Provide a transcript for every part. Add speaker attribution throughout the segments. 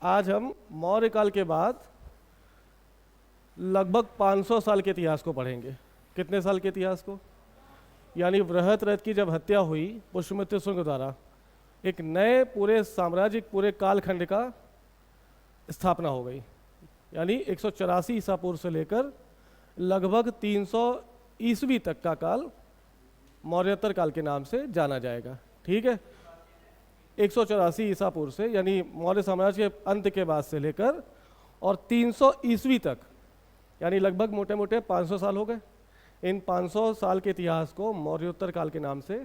Speaker 1: आज हम मौर्य काल के बाद लगभग 500 साल के इतिहास को पढ़ेंगे। कितने साल के इतिहास को? यानी बृहद्रथ की जब हत्या हुई पुष्यमित्र शुंग द्वारा, एक नए पूरे साम्राज्यिक पूरे कालखंड का स्थापना हो गई। यानी 184 ईसा पूर्व से लेकर लगभग 300 ईस्वी तक का काल मौर्योत्तर काल के नाम से जाना जाएगा। ठीक है, 184 ईसा पूर्व से यानी मौर्य साम्राज्य के अंत के बाद से लेकर और 300 ईस्वी तक, यानी लगभग मोटे मोटे 500 साल हो गए। इन 500 साल के इतिहास को मौर्योत्तर काल के नाम से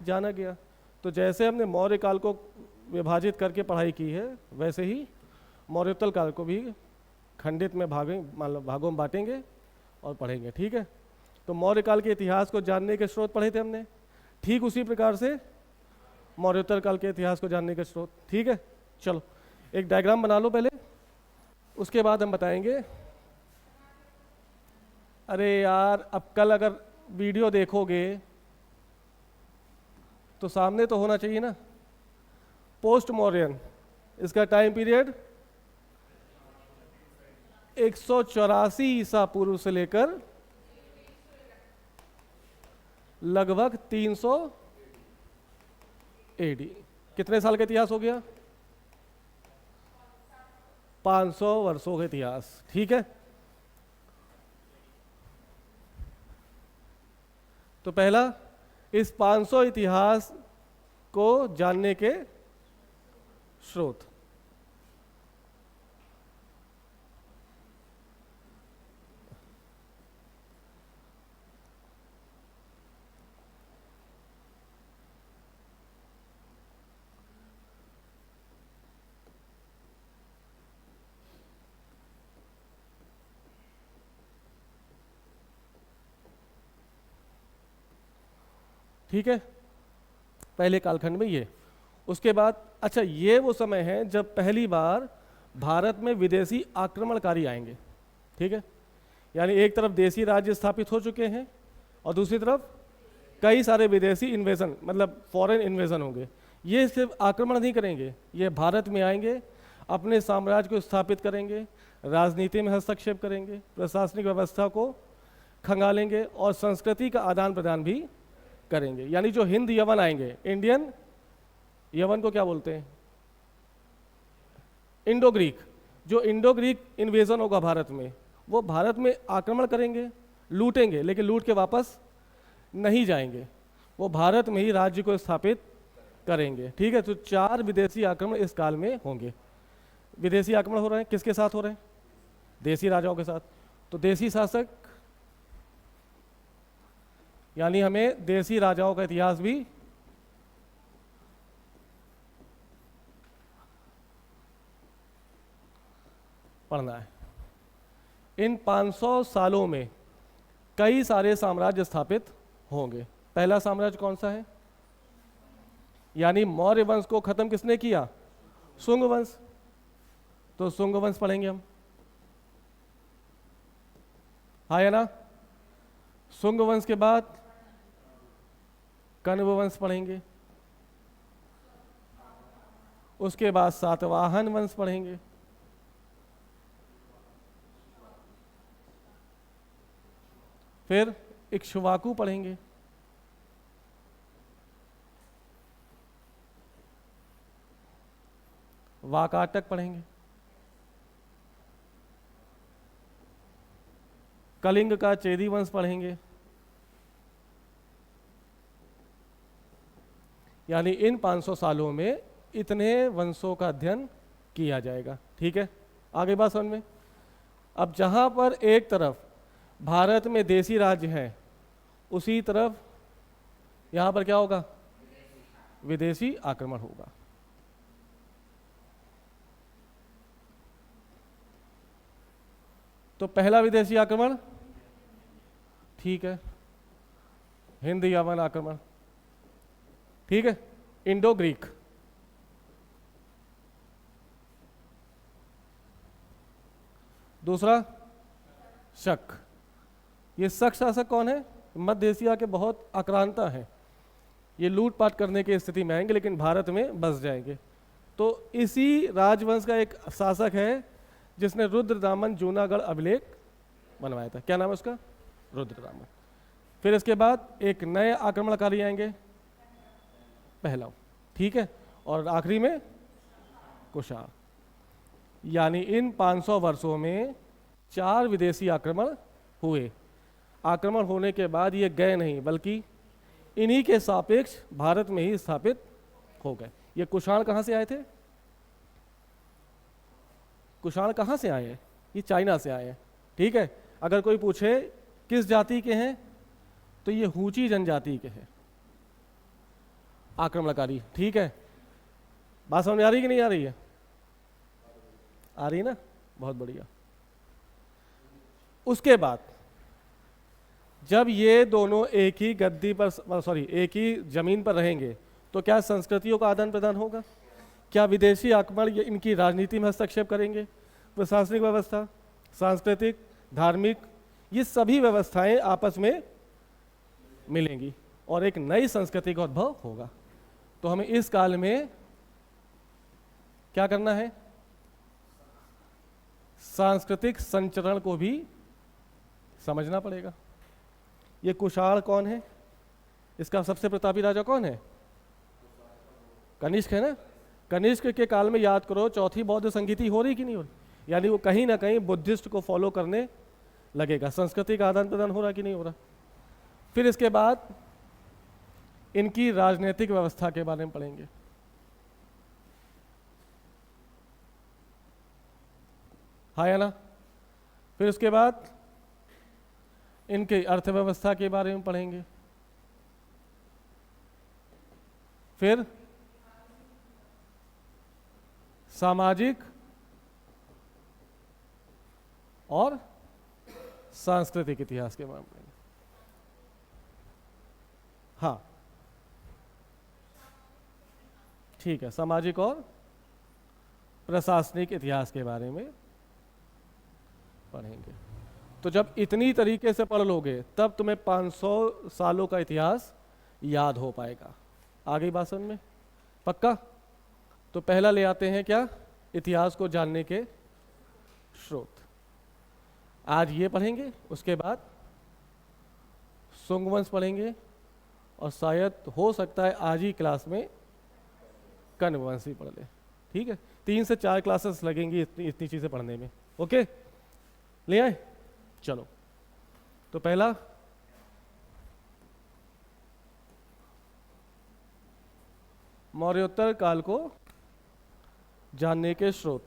Speaker 1: जाना गया। तो जैसे हमने मौर्य काल को विभाजित करके पढ़ाई की है, वैसे ही मौर्योत्तर काल को भी खंडित में भागों में बांटेंगे और पढ़ेंगे। ठीक है, तो मौर्य काल के इतिहास को जानने के स्रोत पढ़े थे हमने, ठीक उसी प्रकार से मौर्योत्तर काल के इतिहास को जानने के स्रोत। ठीक है, चलो एक डायग्राम बना लो पहले, उसके बाद हम बताएंगे। अरे यार, अब कल अगर वीडियो देखोगे तो सामने तो होना चाहिए ना। पोस्ट मौर्यन, इसका टाइम पीरियड 184 ईसा पूर्व से लेकर लगभग 300 एडी। कितने साल का इतिहास हो गया? 500 वर्षों का इतिहास। ठीक है, तो पहला इस 500 इतिहास को जानने के स्रोत। ठीक है, पहले कालखंड में ये, उसके बाद अच्छा ये वो समय है जब पहली बार भारत में विदेशी आक्रमणकारी आएंगे। ठीक है, यानी एक तरफ देसी राज्य स्थापित हो चुके हैं और दूसरी तरफ कई सारे विदेशी इन्वेजन, मतलब फॉरेन इन्वेजन होंगे। ये सिर्फ आक्रमण नहीं करेंगे, ये भारत में आएंगे, अपने साम्राज्य को स्थापित करेंगे, राजनीति में हस्तक्षेप करेंगे, प्रशासनिक व्यवस्था को खंगालेंगे और संस्कृति का आदान प्रदान भी करेंगे। यानी जो हिंद यवन आएंगे, इंडियन यवन को क्या बोलते हैं? Indo Greek. जो इंडो ग्रीक इन्वेजन होगा भारत में, वो भारत में आक्रमण करेंगे, लूटेंगे, लेकिन लूट के वापस नहीं जाएंगे, वो भारत में ही राज्य को स्थापित करेंगे। ठीक है, तो 4 विदेशी आक्रमण इस काल में होंगे। विदेशी आक्रमण हो रहे हैं, किसके साथ हो रहे हैं? देसी राजाओं के साथ। तो देसी शासक, यानी हमें देसी राजाओं का इतिहास भी पढ़ना है। इन 500 सालों में कई सारे साम्राज्य स्थापित होंगे। पहला साम्राज्य कौन सा है? यानी मौर्य वंश को खत्म किसने किया? शुंग वंश। तो शुंग वंश पढ़ेंगे हम, हाँ या ना? शुंग वंश के बाद कण्व वंश पढ़ेंगे, उसके बाद सातवाहन वंश पढ़ेंगे, फिर इक्ष्वाकु पढ़ेंगे, वाकाटक पढ़ेंगे, कलिंग का चेदी वंश पढ़ेंगे। यानी इन 500 सालों में इतने वंशों का अध्ययन किया जाएगा। ठीक है, आगे बात समझ में। अब जहां पर एक तरफ भारत में देसी राज्य है, उसी तरफ यहां पर क्या होगा? विदेशी आक्रमण होगा। तो पहला विदेशी आक्रमण, ठीक है, हिंद यवन आक्रमण। ठीक है, इंडो ग्रीक। दूसरा शक। ये शक शासक कौन है? मध्य एशिया के बहुत आक्रांता हैं। ये लूटपाट करने की स्थिति में आएंगे, लेकिन भारत में बस जाएंगे। तो इसी राजवंश का एक शासक है जिसने रुद्रदामन जूनागढ़ अभिलेख बनवाया था। क्या नाम है उसका? रुद्रदामन। फिर इसके बाद एक नए आक्रमणकारी आएंगे, पहलव, ठीक है, और आखिरी में कुषाण। यानी इन 500 वर्षों में 4 विदेशी आक्रमण हुए। आक्रमण होने के बाद ये गए नहीं, बल्कि इन्हीं के सापेक्ष भारत में ही स्थापित हो गए। ये कुषाण कहाँ से आए थे? कुषाण कहाँ से आए हैं? ये चाइना से आए हैं, ठीक है। अगर कोई पूछे किस जाति के हैं, तो ये हूची जनजाति के हैं आक्रमणकारी, ठीक है। बात समझ में आ रही कि नहीं आ रही है? आ रही ना, बहुत बढ़िया। उसके बाद जब ये दोनों एक ही गद्दी पर, एक ही जमीन पर रहेंगे, तो क्या संस्कृतियों का आदान प्रदान होगा? क्या विदेशी आक्रमण ये इनकी राजनीति में हस्तक्षेप करेंगे? प्रशासनिक व्यवस्था, सांस्कृतिक, धार्मिक, ये सभी व्यवस्थाएं आपस में मिलेंगी और एक नई संस्कृति का उद्भव होगा। तो हमें इस काल में क्या करना है? सांस्कृतिक संचरण को भी समझना पड़ेगा। ये कुषाण कौन है? इसका सबसे प्रतापी राजा कौन है? कनिष्क है ना। कनिष्क के काल में याद करो, चौथी बौद्ध संगीति हो रही कि नहीं हो रही? यानी वो कहीं ना कहीं बुद्धिस्ट को फॉलो करने लगेगा। संस्कृति का आदान प्रदान हो रहा कि नहीं हो रहा? फिर इसके बाद इनकी राजनीतिक व्यवस्था के बारे में पढ़ेंगे। हाँ या ना? फिर उसके बाद इनके अर्थव्यवस्था के बारे में पढ़ेंगे। फिर सामाजिक और सांस्कृतिक इतिहास के बारे में पढ़ेंगे। हाँ ठीक है, सामाजिक और प्रशासनिक इतिहास के बारे में पढ़ेंगे। तो जब इतनी तरीके से पढ़ लोगे तब तुम्हें 500 सालों का इतिहास याद हो पाएगा। आ गई बात समझ में? पक्का? तो पहला ले आते हैं क्या? इतिहास को जानने के स्रोत। आज ये पढ़ेंगे, उसके बाद सुंग वंश पढ़ेंगे, और शायद हो सकता है आज ही क्लास में कण्व वंश भी पढ़ ले। ठीक है, 3 से 4 क्लासेस लगेंगी इतनी चीज़ें पढ़ने में। ओके, ले आए? चलो, तो पहला मौर्योत्तर काल को जानने के स्रोत।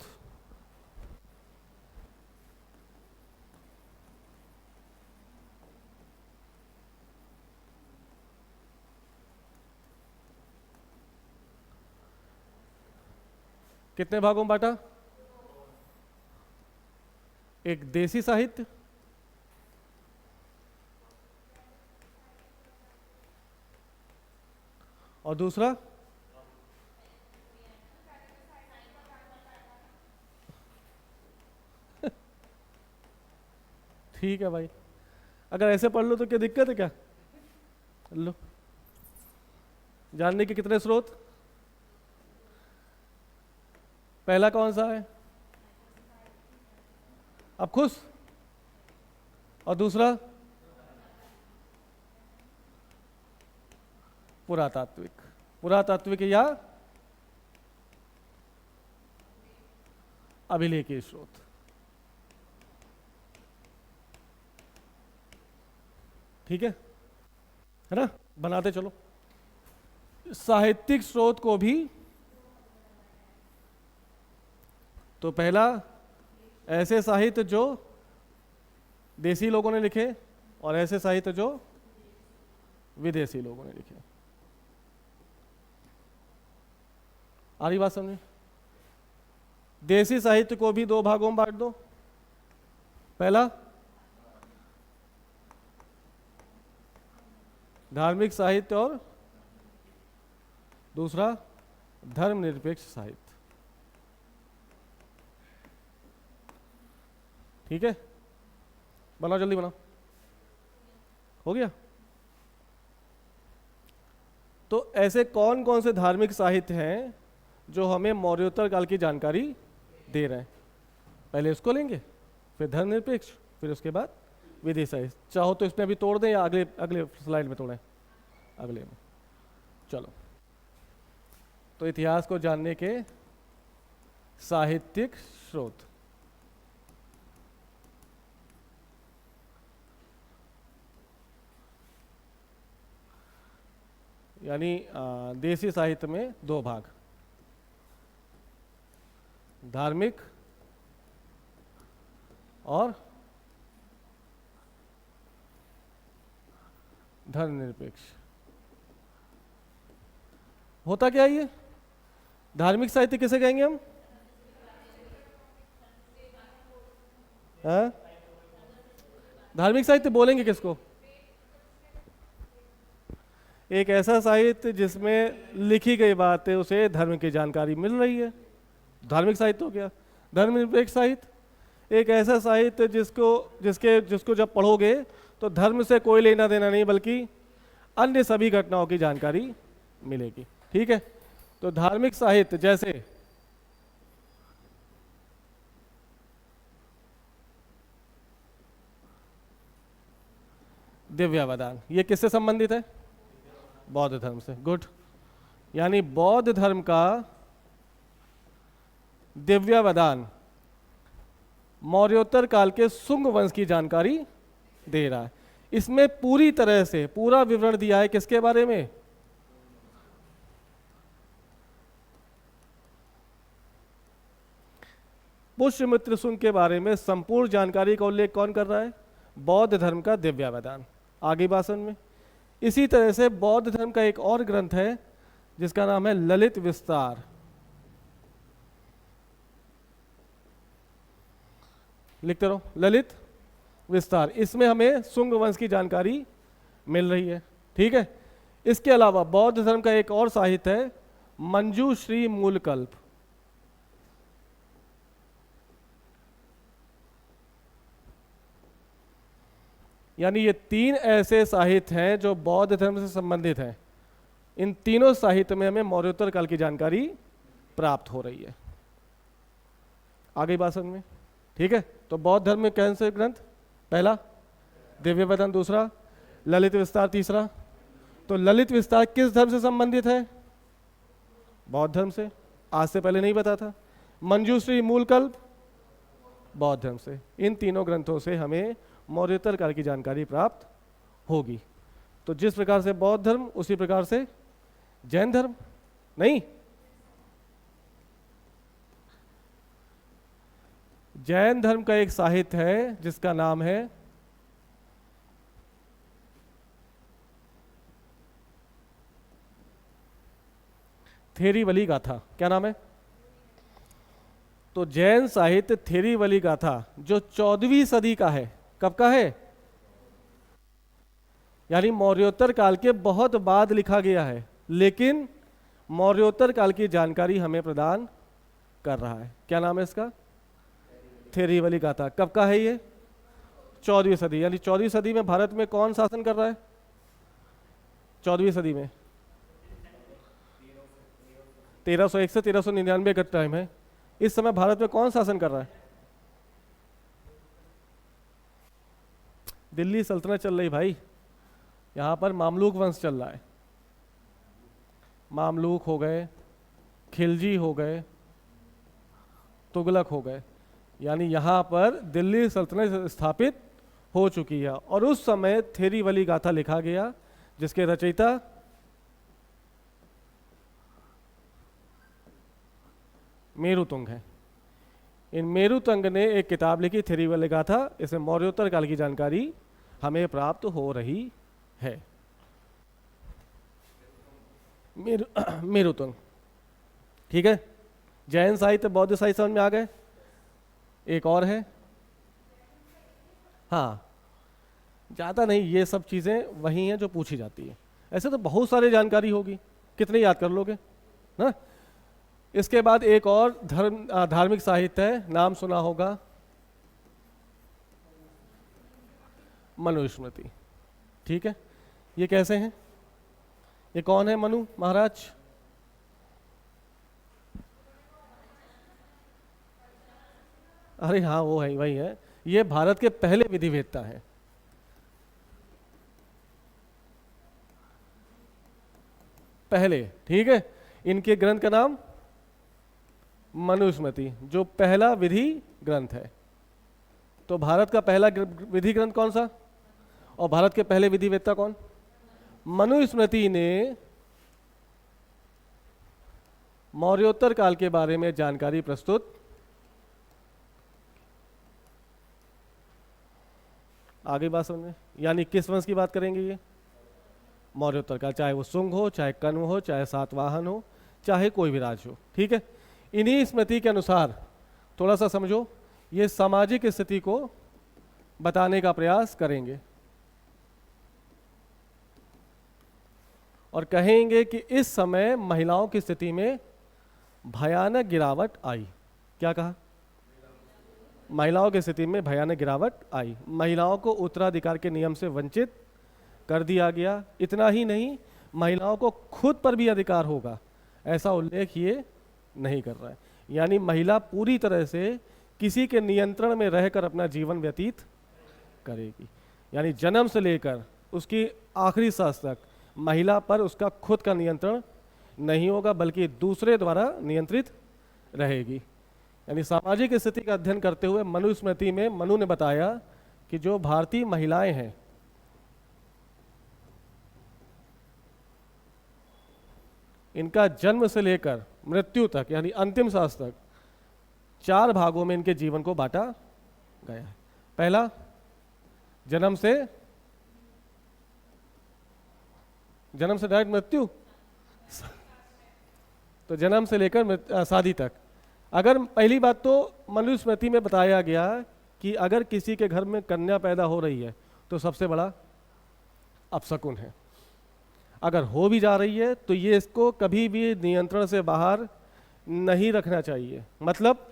Speaker 1: कितने भागों में बांटा? एक देसी साहित्य, और दूसरा ठीक है भाई, अगर ऐसे पढ़ लो तो क्या दिक्कत है क्या? लो, जानने के कितने स्रोत? पहला कौन सा है? अब खुश। और दूसरा पुरातात्विक। पुरातात्विक या अभिलेखीय स्रोत। ठीक है ना? बनाते चलो। साहित्यिक स्रोत को भी, तो पहला ऐसे साहित्य जो देसी लोगों ने लिखे, और ऐसे साहित्य जो विदेशी लोगों ने लिखे। आ रही बात समझे? देसी साहित्य को भी 2 भागों में बांट दो। पहला धार्मिक साहित्य, और दूसरा धर्मनिरपेक्ष साहित्य। ठीक है, बनाओ, जल्दी बनाओ। हो गया? तो ऐसे कौन कौन से धार्मिक साहित्य हैं जो हमें मौर्योत्तर काल की जानकारी दे रहे हैं। पहले इसको लेंगे, फिर धर्मनिरपेक्ष, फिर उसके बाद विधि साहित्य। चाहो तो इसमें अभी तोड़ दें या अगले अगले स्लाइड में तोड़ें? अगले में। चलो, तो इतिहास को जानने के साहित्यिक स्रोत। यानी देसी साहित्य में दो भाग, धार्मिक और धर्मनिरपेक्ष। होता क्या है ये? धार्मिक साहित्य किसे कहेंगे हम? हाँ? धार्मिक साहित्य बोलेंगे किसको? एक ऐसा साहित्य जिसमें लिखी गई बातें उसे धर्म की जानकारी मिल रही है, धार्मिक साहित्य हो गया। धर्मनिरपेक्ष साहित्य एक ऐसा साहित्य जिसको जब पढ़ोगे तो धर्म से कोई लेना देना नहीं, बल्कि अन्य सभी घटनाओं की जानकारी मिलेगी। ठीक है, तो धार्मिक साहित्य जैसे दिव्यावदान, ये किससे संबंधित है? बौद्ध धर्म से। गुड। यानी बौद्ध धर्म का दिव्यावदान मौर्योत्तर काल के शुंग वंश की जानकारी दे रहा है। इसमें पूरी तरह से पूरा विवरण दिया है किसके बारे में? पुष्यमित्र शुंग के बारे में संपूर्ण जानकारी का उल्लेख कौन कर रहा है? बौद्ध धर्म का दिव्यावदान। आगे भाषण में इसी तरह से बौद्ध धर्म का एक और ग्रंथ है जिसका नाम है ललित विस्तार। लिखते रहो, ललित विस्तार। इसमें हमें शुंग वंश की जानकारी मिल रही है। ठीक है, इसके अलावा बौद्ध धर्म का एक और साहित्य है मंजूश्री मूलकल्प। यानी ये तीन ऐसे साहित्य हैं जो बौद्ध धर्म से संबंधित हैं। इन तीनों साहित्य में हमें मौर्योत्तर काल की जानकारी प्राप्त हो रही है। आगे भाषण में। ठीक है, तो बौद्ध धर्म में कौन से ग्रंथ? पहला दिव्यवदन, दूसरा ललित विस्तार, तीसरा। तो ललित विस्तार किस धर्म से संबंधित है? बौद्ध धर्म से। आज से पहले नहीं पता था। मंजूश्री मूलकल्प बौद्ध धर्म से। इन तीनों ग्रंथों से हमें मौर्योत्तर काल की जानकारी प्राप्त होगी। तो जिस प्रकार से बौद्ध धर्म उसी प्रकार से जैन धर्म नहीं। जैन धर्म का एक साहित्य है जिसका नाम है थेरीवली गाथा। क्या नाम है? तो जैन साहित्य थेरीवली गाथा जो 14वीं सदी का है। कब का है? यानी मौर्योत्तर काल के बहुत बाद लिखा गया है, लेकिन मौर्योत्तर काल की जानकारी हमें प्रदान कर रहा है। क्या नाम है इसका? थेरीवली गाथा। कब का है ये? 14वीं सदी। यानी 14वीं सदी में भारत में कौन शासन कर रहा है? 14वीं सदी में 1301 से 1399 का टाइम है। इस समय भारत में कौन शासन कर रहा है? दिल्ली सल्तनत चल रही भाई। यहाँ पर मामलूक वंश चल रहा है। मामलूक हो गए, खिलजी हो गए, तुगलक हो गए। यानी यहाँ पर दिल्ली सल्तनत स्थापित हो चुकी है। और उस समय थेरीवली गाथा लिखा गया जिसके रचयिता मेरुतुंग है। इन मेरुतुंग ने एक किताब लिखी थेरीवली गाथा। इसमें मौर्योत्तर काल की जानकारी हमें प्राप्त हो रही है। मेरुतुंग। ठीक है, जैन साहित्य बौद्ध साहित्य समझ में आ गए। एक और है, हाँ ज़्यादा नहीं, ये सब चीज़ें वही हैं जो पूछी जाती है। ऐसे तो बहुत सारी जानकारी होगी, कितने याद कर लोगे ना। इसके बाद एक और धार्मिक साहित्य है, नाम सुना होगा, मनुस्मृति। ठीक है, ये कैसे हैं? ये कौन है मनु महाराज? अरे हाँ वो है, वही है। ये भारत के पहले विधिवेत्ता हैं। पहले, ठीक है। इनके ग्रंथ का नाम मनुस्मृति, जो पहला विधि ग्रंथ है। तो भारत का पहला विधि ग्रंथ कौन सा, और भारत के पहले विधिवेत्ता कौन? मनुस्मृति ने मौर्योत्तर काल के बारे में जानकारी प्रस्तुत। आगे बात समझ में, यानी किस वंश की बात करेंगे ये? मौर्योत्तर काल, चाहे वो शुंग हो, चाहे कण्व हो, चाहे सातवाहन हो, चाहे कोई भी राज हो, ठीक है। इन्हीं स्मृति के अनुसार थोड़ा सा समझो, ये सामाजिक स्थिति को बताने का प्रयास करेंगे और कहेंगे कि इस समय महिलाओं की स्थिति में भयानक गिरावट आई। क्या कहा? महिलाओं की स्थिति में भयानक गिरावट आई। महिलाओं को उत्तराधिकार के नियम से वंचित कर दिया गया। इतना ही नहीं, महिलाओं को खुद पर भी अधिकार होगा, ऐसा उल्लेख ये नहीं कर रहा है। यानी महिला पूरी तरह से किसी के नियंत्रण में रहकर अपना जीवन व्यतीत करेगी। यानी जन्म से लेकर उसकी आखिरी सांस तक महिला पर उसका खुद का नियंत्रण नहीं होगा, बल्कि दूसरे द्वारा नियंत्रित रहेगी। यानी सामाजिक स्थिति का अध्ययन करते हुए मनुस्मृति में मनु ने बताया कि जो भारतीय महिलाएं हैं, इनका जन्म से लेकर मृत्यु तक, यानी अंतिम सांस तक, 4 भागों में इनके जीवन को बांटा गया है। पहला, जन्म से डायरेक्ट मृत्यु, तो जन्म से लेकर शादी तक। अगर पहली बात तो मनुस्मृति में बताया गया कि अगर किसी के घर में कन्या पैदा हो रही है तो सबसे बड़ा अपशकुन है। अगर हो भी जा रही है तो ये इसको कभी भी नियंत्रण से बाहर नहीं रखना चाहिए। मतलब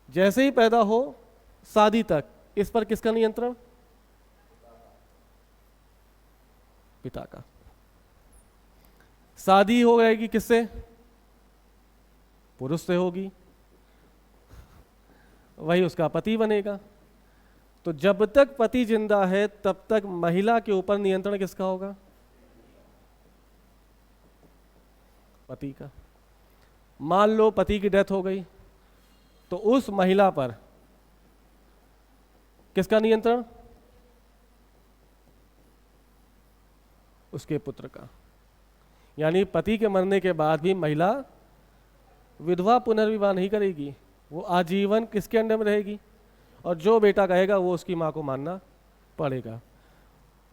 Speaker 1: जैसे ही पैदा हो शादी तक, इस पर किसका नियंत्रण? पिता का। शादी हो जाएगी किससे? पुरुष से होगी, वही उसका पति बनेगा। तो जब तक पति जिंदा है तब तक महिला के ऊपर नियंत्रण किसका होगा? पति का। मान लो पति की डेथ हो गई तो उस महिला पर किसका नियंत्रण? उसके पुत्र का। यानी पति के मरने के बाद भी महिला विधवा पुनर्विवाह नहीं करेगी, वो आजीवन किसके अंडर में रहेगी, और जो बेटा कहेगा वो उसकी माँ को मानना पड़ेगा।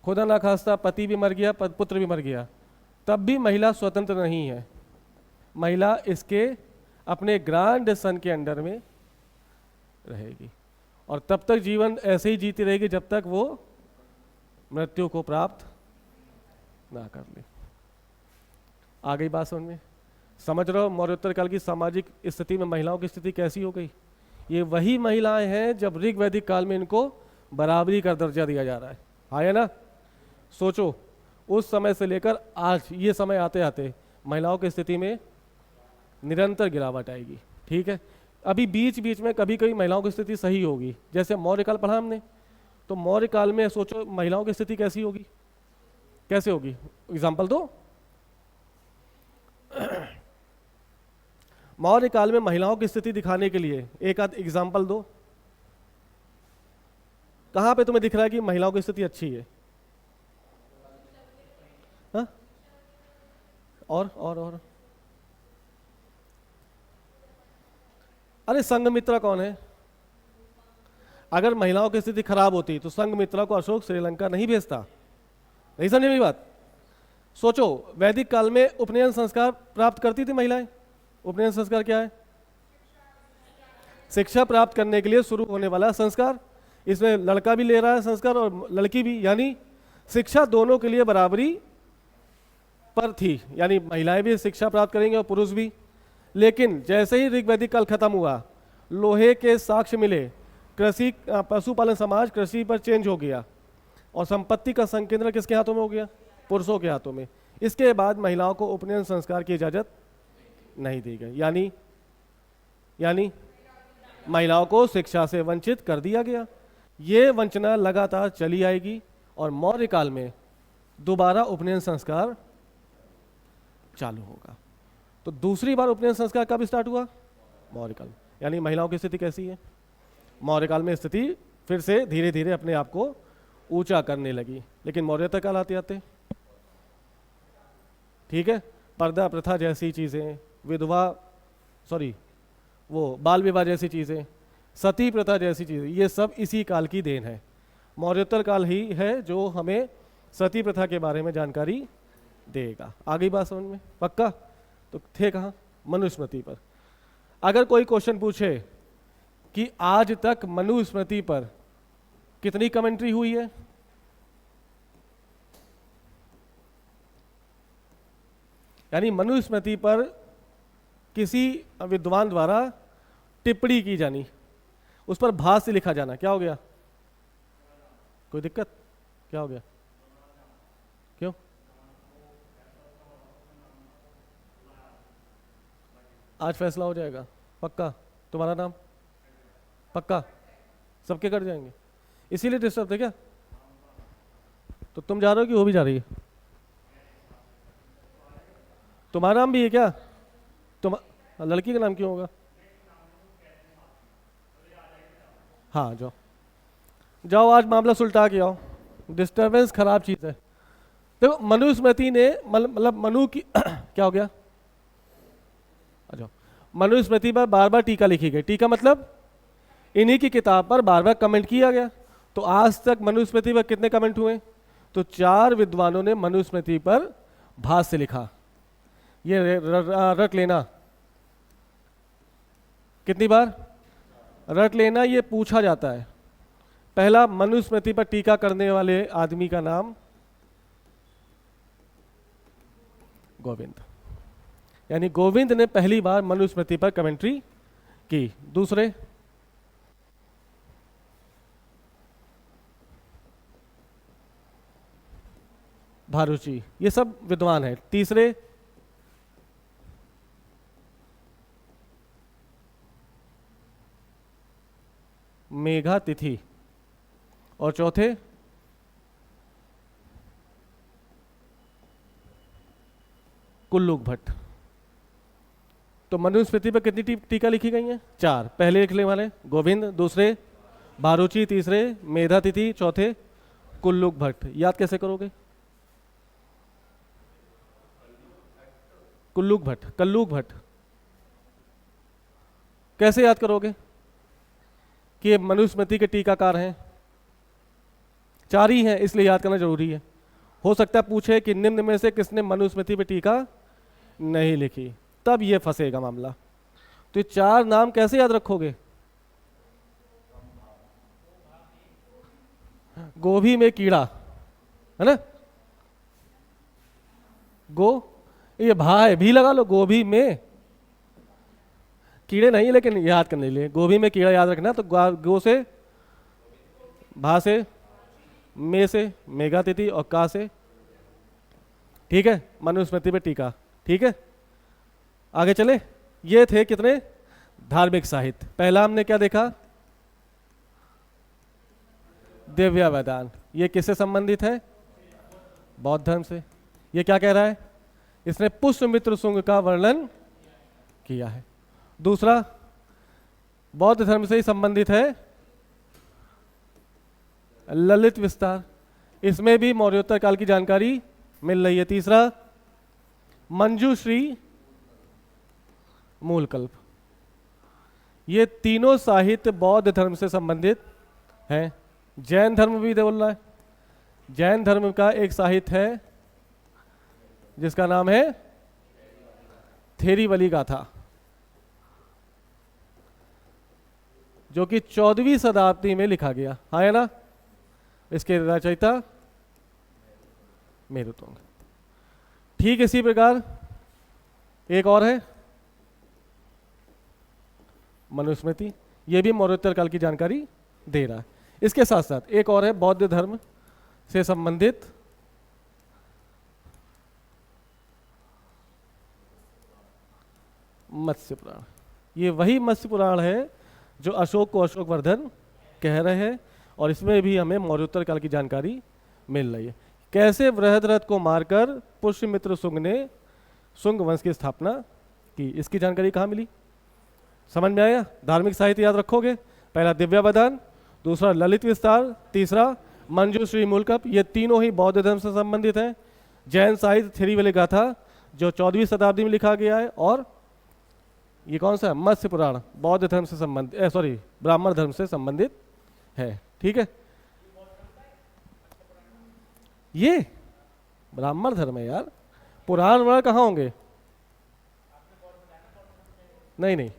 Speaker 1: खुदा ना खास्ता पति भी मर गया, पुत्र भी मर गया, तब भी महिला स्वतंत्र नहीं है। महिला इसके अपने ग्रांड सन के अंडर में रहेगी और तब तक जीवन ऐसे ही जीती रहेगी जब तक वो मृत्यु को प्राप्त ना कर ले। आ गई बात समझ में? समझ रहे हो मौर्योत्तर काल की सामाजिक स्थिति में महिलाओं की स्थिति कैसी हो गई? ये वही महिलाएं हैं जब ऋग वैदिक काल में इनको बराबरी का दर्जा दिया जा रहा है। हाँ है ना? सोचो उस समय से लेकर आज ये समय आते आते महिलाओं की स्थिति में निरंतर गिरावट आएगी। ठीक है, अभी बीच बीच में कभी कभी महिलाओं की स्थिति सही होगी, जैसे मौर्य काल पढ़ा हमने, तो मौर्य काल में सोचो महिलाओं की स्थिति कैसी होगी, कैसे होगी? एग्जाम्पल दो। मौर्य काल में महिलाओं की स्थिति दिखाने के लिए एक आध एग्जाम्पल दो। कहां पे तुम्हें दिख रहा है कि महिलाओं की स्थिति अच्छी है? हा? और अरे संघमित्रा कौन है? अगर महिलाओं की स्थिति खराब होती तो संघमित्रा को अशोक श्रीलंका नहीं भेजता। नहीं समझे मेरी बात? सोचो वैदिक काल में उपनयन संस्कार प्राप्त करती थी महिलाएं। उपनयन संस्कार क्या है? शिक्षा प्राप्त करने के लिए शुरू होने वाला संस्कार। इसमें लड़का भी ले रहा है संस्कार और लड़की भी, यानी शिक्षा दोनों के लिए बराबरी पर थी, यानी महिलाएं भी शिक्षा प्राप्त करेंगे और पुरुष भी। लेकिन जैसे ही ऋग्वैदिक काल खत्म हुआ, लोहे के साक्ष्य मिले, कृषि पशुपालन समाज कृषि पर चेंज हो गया और संपत्ति का संकेंद्रण किसके हाथों में हो गया? पुरुषों के हाथों में। इसके बाद महिलाओं को उपनयन संस्कार की इजाजत नहीं दी गई। यानी महिलाओं को शिक्षा से वंचित कर दिया गया। ये वंचना लगातार चली आएगी और मौर्य काल में दोबारा उपनयन संस्कार चालू होगा। तो दूसरी बार उपनयन संस्कार कब स्टार्ट हुआ? मौर्य काल। यानी महिलाओं की स्थिति कैसी है? मौर्य काल में स्थिति फिर से धीरे धीरे अपने आप को ऊंचा करने लगी। लेकिन मौर्यता काल आते आते, ठीक है, पर्दा प्रथा जैसी चीज़ें, वो बाल विवाह जैसी चीज़ें, सती प्रथा जैसी चीज़ें, ये सब इसी काल की देन है। मौर्योत्तर काल ही है जो हमें सती प्रथा के बारे में जानकारी देगा। आ गई बात समझ में? पक्का? तो थे कहाँ? मनुस्मृति पर। अगर कोई क्वेश्चन पूछे कि आज तक मनुस्मृति पर कितनी कमेंट्री हुई है, यानी मनुस्मृति पर किसी विद्वान द्वारा टिप्पणी की जानी, उस पर भाष्य लिखा जाना, क्या हो गया? कोई दिक्कत? क्या हो गया? क्यों? आज फैसला हो जाएगा? पक्का? तुम्हारा नाम? पक्का? सबके कट जाएंगे? इसीलिए डिस्टर्ब थे क्या? तो तुम जा रहे हो कि वो भी जा रही है? तुम्हारा नाम भी है क्या? तुम लड़की का नाम क्यों होगा? हाँ जाओ जाओ, आज मामला सुलटा के आओ। डिस्टर्बेंस खराब चीज़ है। देखो मनुस्मृति ने मतलब मनु की क्या हो गया? आ जाओ। मनुस्मृति पर बार बार टीका लिखी गई। टीका मतलब इन्हीं की किताब पर बार बार कमेंट किया गया। तो आज तक मनुस्मृति पर कितने कमेंट हुए? तो 4 विद्वानों ने मनुस्मृति पर भाष्य लिखा। ये रट लेना। कितनी बार रट लेना? ये पूछा जाता है। पहला, मनुस्मृति पर टीका करने वाले आदमी का नाम गोविंद, यानी गोविंद ने पहली बार मनुस्मृति पर कमेंट्री की। दूसरे, भारुची, ये सब विद्वान है। तीसरे, मेघा तिथि, और चौथे कुल्लूक भट्ट। तो मनुस्मृति पर कितनी टीका लिखी गई है? 4। पहले लिखने वाले गोविंद, दूसरे भारुची, तीसरे मेधा तिथि, चौथे कुल्लूक भट्ट। याद कैसे करोगे? कल्लूक भट्ट कैसे याद करोगे कि ये मनुस्मृति के टीकाकार हैं? 4 ही हैं, इसलिए याद करना जरूरी है। हो सकता है पूछे कि निम्न में से किसने मनुस्मृति पे टीका नहीं लिखी, तब ये फंसेगा मामला। तो ये 4 नाम कैसे याद रखोगे? गोभी में कीड़ा है ना, ये भा है, भी लगा लो। गोभी में कीड़े नहीं, लेकिन याद करने के लिए गोभी में कीड़ा याद रखना। तो गो से, भा से, मे से मेघा तिथि, और का से, ठीक है, मनुस्मृति पे टीका। ठीक है, आगे चले। ये थे कितने? धार्मिक साहित्य। पहला हमने क्या देखा? दिव्य वेदांत। ये किससे संबंधित है? बौद्ध धर्म से। ये क्या कह रहा है? इसने पुष्यमित्र शुंग का वर्णन किया है। दूसरा, बौद्ध धर्म से ही संबंधित है ललित विस्तार, इसमें भी मौर्योत्तर काल की जानकारी मिल रही है। तीसरा, मंजूश्री मूलकल्प। ये तीनों साहित्य बौद्ध धर्म से संबंधित हैं। जैन धर्म भी बोल रहा है। जैन धर्म का एक साहित्य है जिसका नाम है थेरीवली गाथा, जो कि 14वीं शताब्दी में लिखा गया है ना। इसके रचयिता मेरुतुंग। ठीक इसी प्रकार एक और है मनुस्मृति, ये भी मौर्योत्तर काल की जानकारी दे रहा है। इसके साथ साथ एक और है बौद्ध धर्म से संबंधित मत्स्य पुराण। ये वही मत्स्य पुराण है जो अशोक को अशोकवर्धन कह रहे हैं, और इसमें भी हमें मौर्योत्तर काल की जानकारी मिल रही है। कैसे बृहद्रथ को मारकर पुष्यमित्र शुंग ने शुंग वंश की स्थापना की, इसकी जानकारी कहाँ मिली? समझ में आया? धार्मिक साहित्य याद रखोगे, पहला दिव्यावधान, दूसरा ललित विस्तार, तीसरा मंजूश्री मूलकप, ये तीनों ही बौद्ध धर्म से संबंधित हैं। जैन साहित्य थिरुवल्लुवर गाथा जो 14वीं शताब्दी में लिखा गया है, और ये कौन सा है? मत्स्य पुराण, बौद्ध धर्म से संबंधित, सॉरी ब्राह्मण धर्म से संबंधित है। ठीक है, ये ब्राह्मण धर्म है यार, पुराण वराण कहाँ होंगे? नहीं नहीं,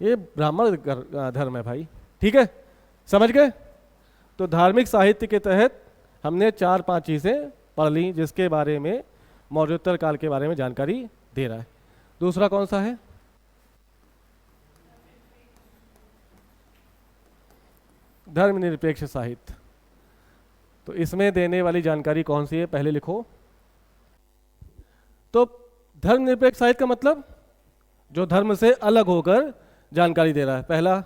Speaker 1: ये ब्राह्मण धर्म है भाई। ठीक है, समझ गए? तो धार्मिक साहित्य के तहत हमने 4-5 चीजें पढ़ ली जिसके बारे में मौर्योत्तर काल के बारे में जानकारी दे रहा है। दूसरा कौन सा है? धर्मनिरपेक्ष साहित्य। तो इसमें देने वाली जानकारी कौन सी है, पहले लिखो। तो धर्मनिरपेक्ष साहित्य का मतलब जो धर्म से अलग होकर जानकारी दे रहा है। पहला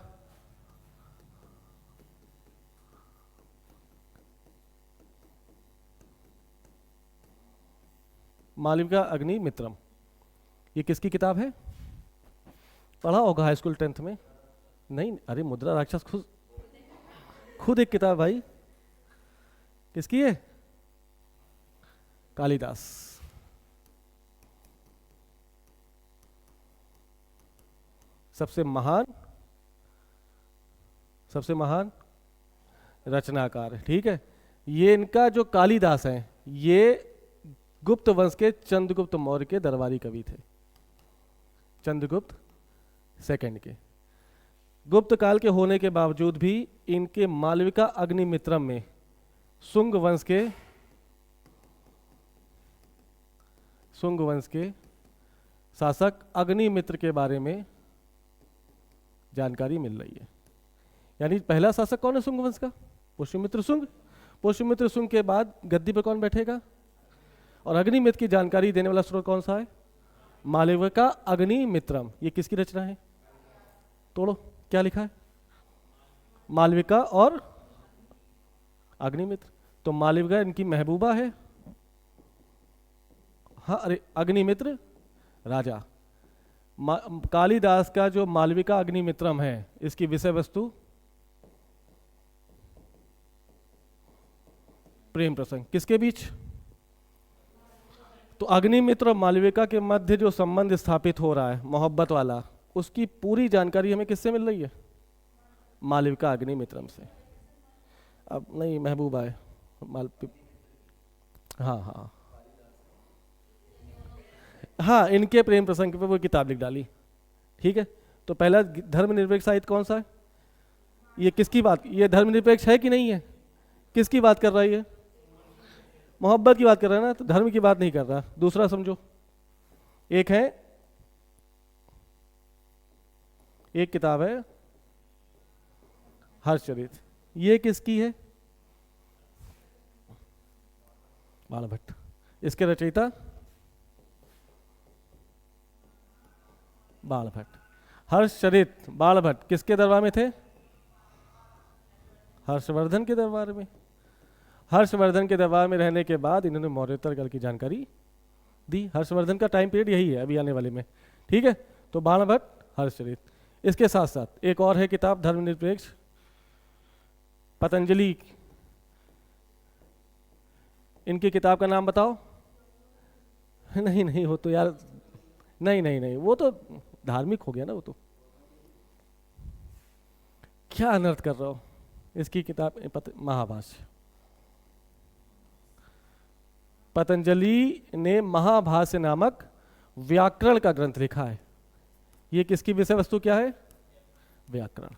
Speaker 1: मालविका अग्निमित्रम, ये किसकी किताब है? पढ़ा होगा हाई स्कूल 10th में। नहीं, अरे मुद्रा राक्षस खुद एक किताब भाई। किसकी है? कालिदास। सबसे महान रचनाकार है। ठीक है, ये इनका जो कालिदास है, ये गुप्त वंश के चंद्रगुप्त मौर्य के दरबारी कवि थे, चंद्रगुप्त सेकंड के। गुप्त काल के होने के बावजूद भी इनके मालविका अग्निमित्रम में शुंग वंश के शासक अग्निमित्र के बारे में जानकारी मिल रही है। यानी पहला शासक कौन है शुंग वंश का? पुष्यमित्र शुंग। पुष्यमित्र शुंग के बाद गद्दी पर कौन बैठेगा? और अग्निमित्र की जानकारी देने वाला स्रोत कौन सा है? मालविका अग्निमित्रम। ये किसकी रचना है? तोड़ो, क्या लिखा है? मालविका और अग्निमित्र। तो मालविका इनकी महबूबा है। हाँ, अरे अग्निमित्र राजा। कालिदास का जो मालविका अग्निमित्रम है, इसकी विषय वस्तु प्रेम प्रसंग। किसके बीच? तो अग्निमित्र और मालविका के मध्य जो संबंध स्थापित हो रहा है मोहब्बत वाला, उसकी पूरी जानकारी हमें किससे मिल रही है? मालविका अग्निमित्रम से। अब नहीं, महबूबा है हाँ, इनके प्रेम प्रसंग पे वो किताब लिख डाली। ठीक है, तो पहला धर्मनिरपेक्ष साहित्य कौन सा है? ये किसकी बात? ये धर्मनिरपेक्ष है कि नहीं है? किसकी बात कर रहा है? ये मोहब्बत की बात कर रहा है ना, तो धर्म की बात नहीं कर रहा। दूसरा समझो, एक किताब है हर्षचरित। ये किसकी है? बाणभट्ट। इसके रचयिता बाणभट्ट। हर्षचरित बाणभट्ट किसके दरबार में थे? हर्षवर्धन के दरबार में। हर्षवर्धन के दरबार में रहने के बाद इन्होंने मौर्योत्तर काल की जानकारी दी। हर्षवर्धन का टाइम पीरियड यही है अभी आने वाले में। ठीक है, तो बाणभट्ट, हर्षचरित। इसके साथ साथ एक और है किताब धर्मनिरपेक्ष, पतंजलि। इनकी किताब का नाम बताओ। नहीं, वो तो यार नहीं, वो तो धार्मिक हो गया ना। वो तो क्या अनर्थ कर रहा हो। इसकी किताब महाभाष्य। पतंजलि ने महाभाष्य नामक व्याकरण का ग्रंथ लिखा है। ये किसकी विषय वस्तु क्या है? व्याकरण।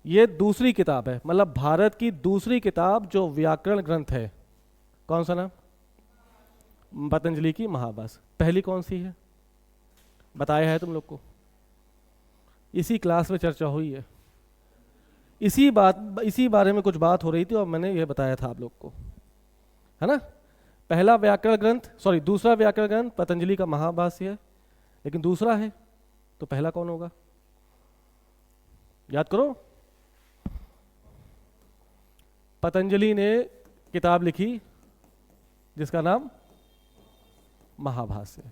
Speaker 1: ये दूसरी किताब है, मतलब भारत की दूसरी किताब जो व्याकरण ग्रंथ है। कौन सा नाम? पतंजलि की महाभाष्य। पहली कौन सी है? बताया है तुम लोग को, इसी क्लास में चर्चा हुई है। इसी बारे में कुछ बात हो रही थी और मैंने यह बताया था आप लोग को, है ना। पहला व्याकरण ग्रंथ, सॉरी दूसरा व्याकरण ग्रंथ पतंजलि का महाभाष्य है, लेकिन दूसरा है तो पहला कौन होगा? याद करो। पतंजलि ने किताब लिखी जिसका नाम महाभाष्य।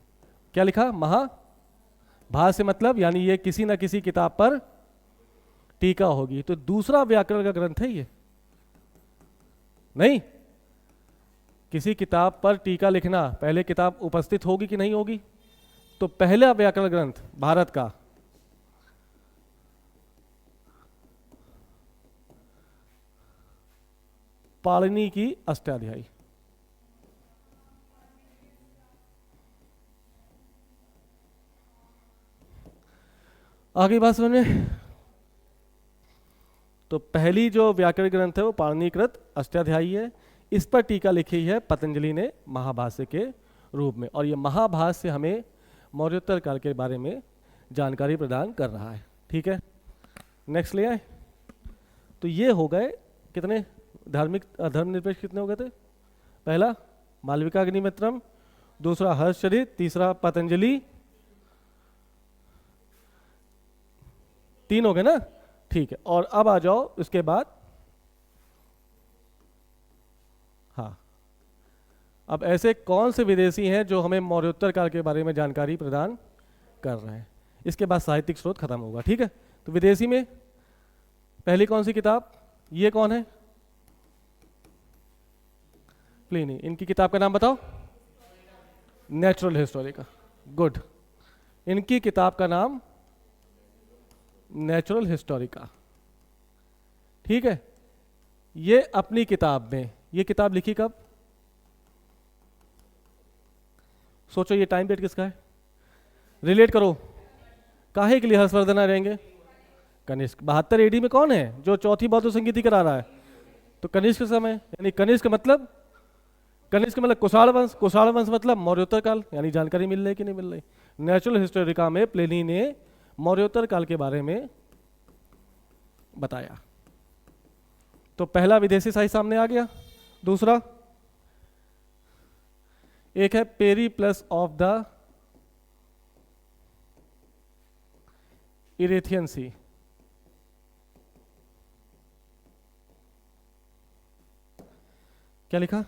Speaker 1: क्या लिखा? महाभाष्य, मतलब यानी ये किसी ना किसी किताब पर टीका होगी। तो दूसरा व्याकरण का ग्रंथ है ये? नहीं। किसी किताब पर टीका लिखना, पहले किताब उपस्थित होगी कि नहीं होगी? तो पहला व्याकरण ग्रंथ भारत का पाणिनि की अष्टाध्यायी। आगे बात समझ में? तो पहली जो व्याकरण ग्रंथ है वो पाणिनिकृत अष्टाध्यायी है। इस पर टीका लिखी है पतंजलि ने महाभाष्य के रूप में, और ये महाभाष्य हमें मौर्योत्तर काल के बारे में जानकारी प्रदान कर रहा है। ठीक है, नेक्स्ट ले आए। तो ये हो गए कितने धार्मिक धर्मनिरपेक्ष कितने हो गए थे? पहला मालविकाग्निमित्रम, दूसरा हर्षचरित, तीसरा पतंजलि, 3 हो गए ना? ठीक है, और अब आ जाओ इसके बाद। हाँ, अब ऐसे कौन से विदेशी हैं जो हमें मौर्योत्तर काल के बारे में जानकारी प्रदान कर रहे हैं? इसके बाद साहित्यिक स्रोत खत्म होगा। ठीक है, तो विदेशी में पहली कौन सी किताब? ये कौन है? प्लिनी। इनकी किताब का नाम बताओ। Natural Historica. गुड। इनकी किताब का नाम नेचुरल हिस्टोरिका। ठीक है, ये अपनी किताब में, ये किताब लिखी कब? सोचो ये टाइम पीरियड किसका है? रिलेट करो। काहे के लिए हर्षवर्धन रहेंगे? कनिष्क। 72 एडी में कौन है जो चौथी बौद्ध संगीति करा रहा है? तो कनिष्क समय, यानी कनिष्क मतलब कुषाण वंश। कुषाण वंश मतलब मौर्योत्तर काल। यानी जानकारी मिल रही कि नहीं मिल रही? नेचुरल हिस्टोरिका में प्लिनी ने मौर्योत्तर काल के बारे में बताया। तो पहला विदेशी साहित्य सामने आ गया। दूसरा एक है पेरिप्लस ऑफ द इरेथियन सी। क्या लिखा?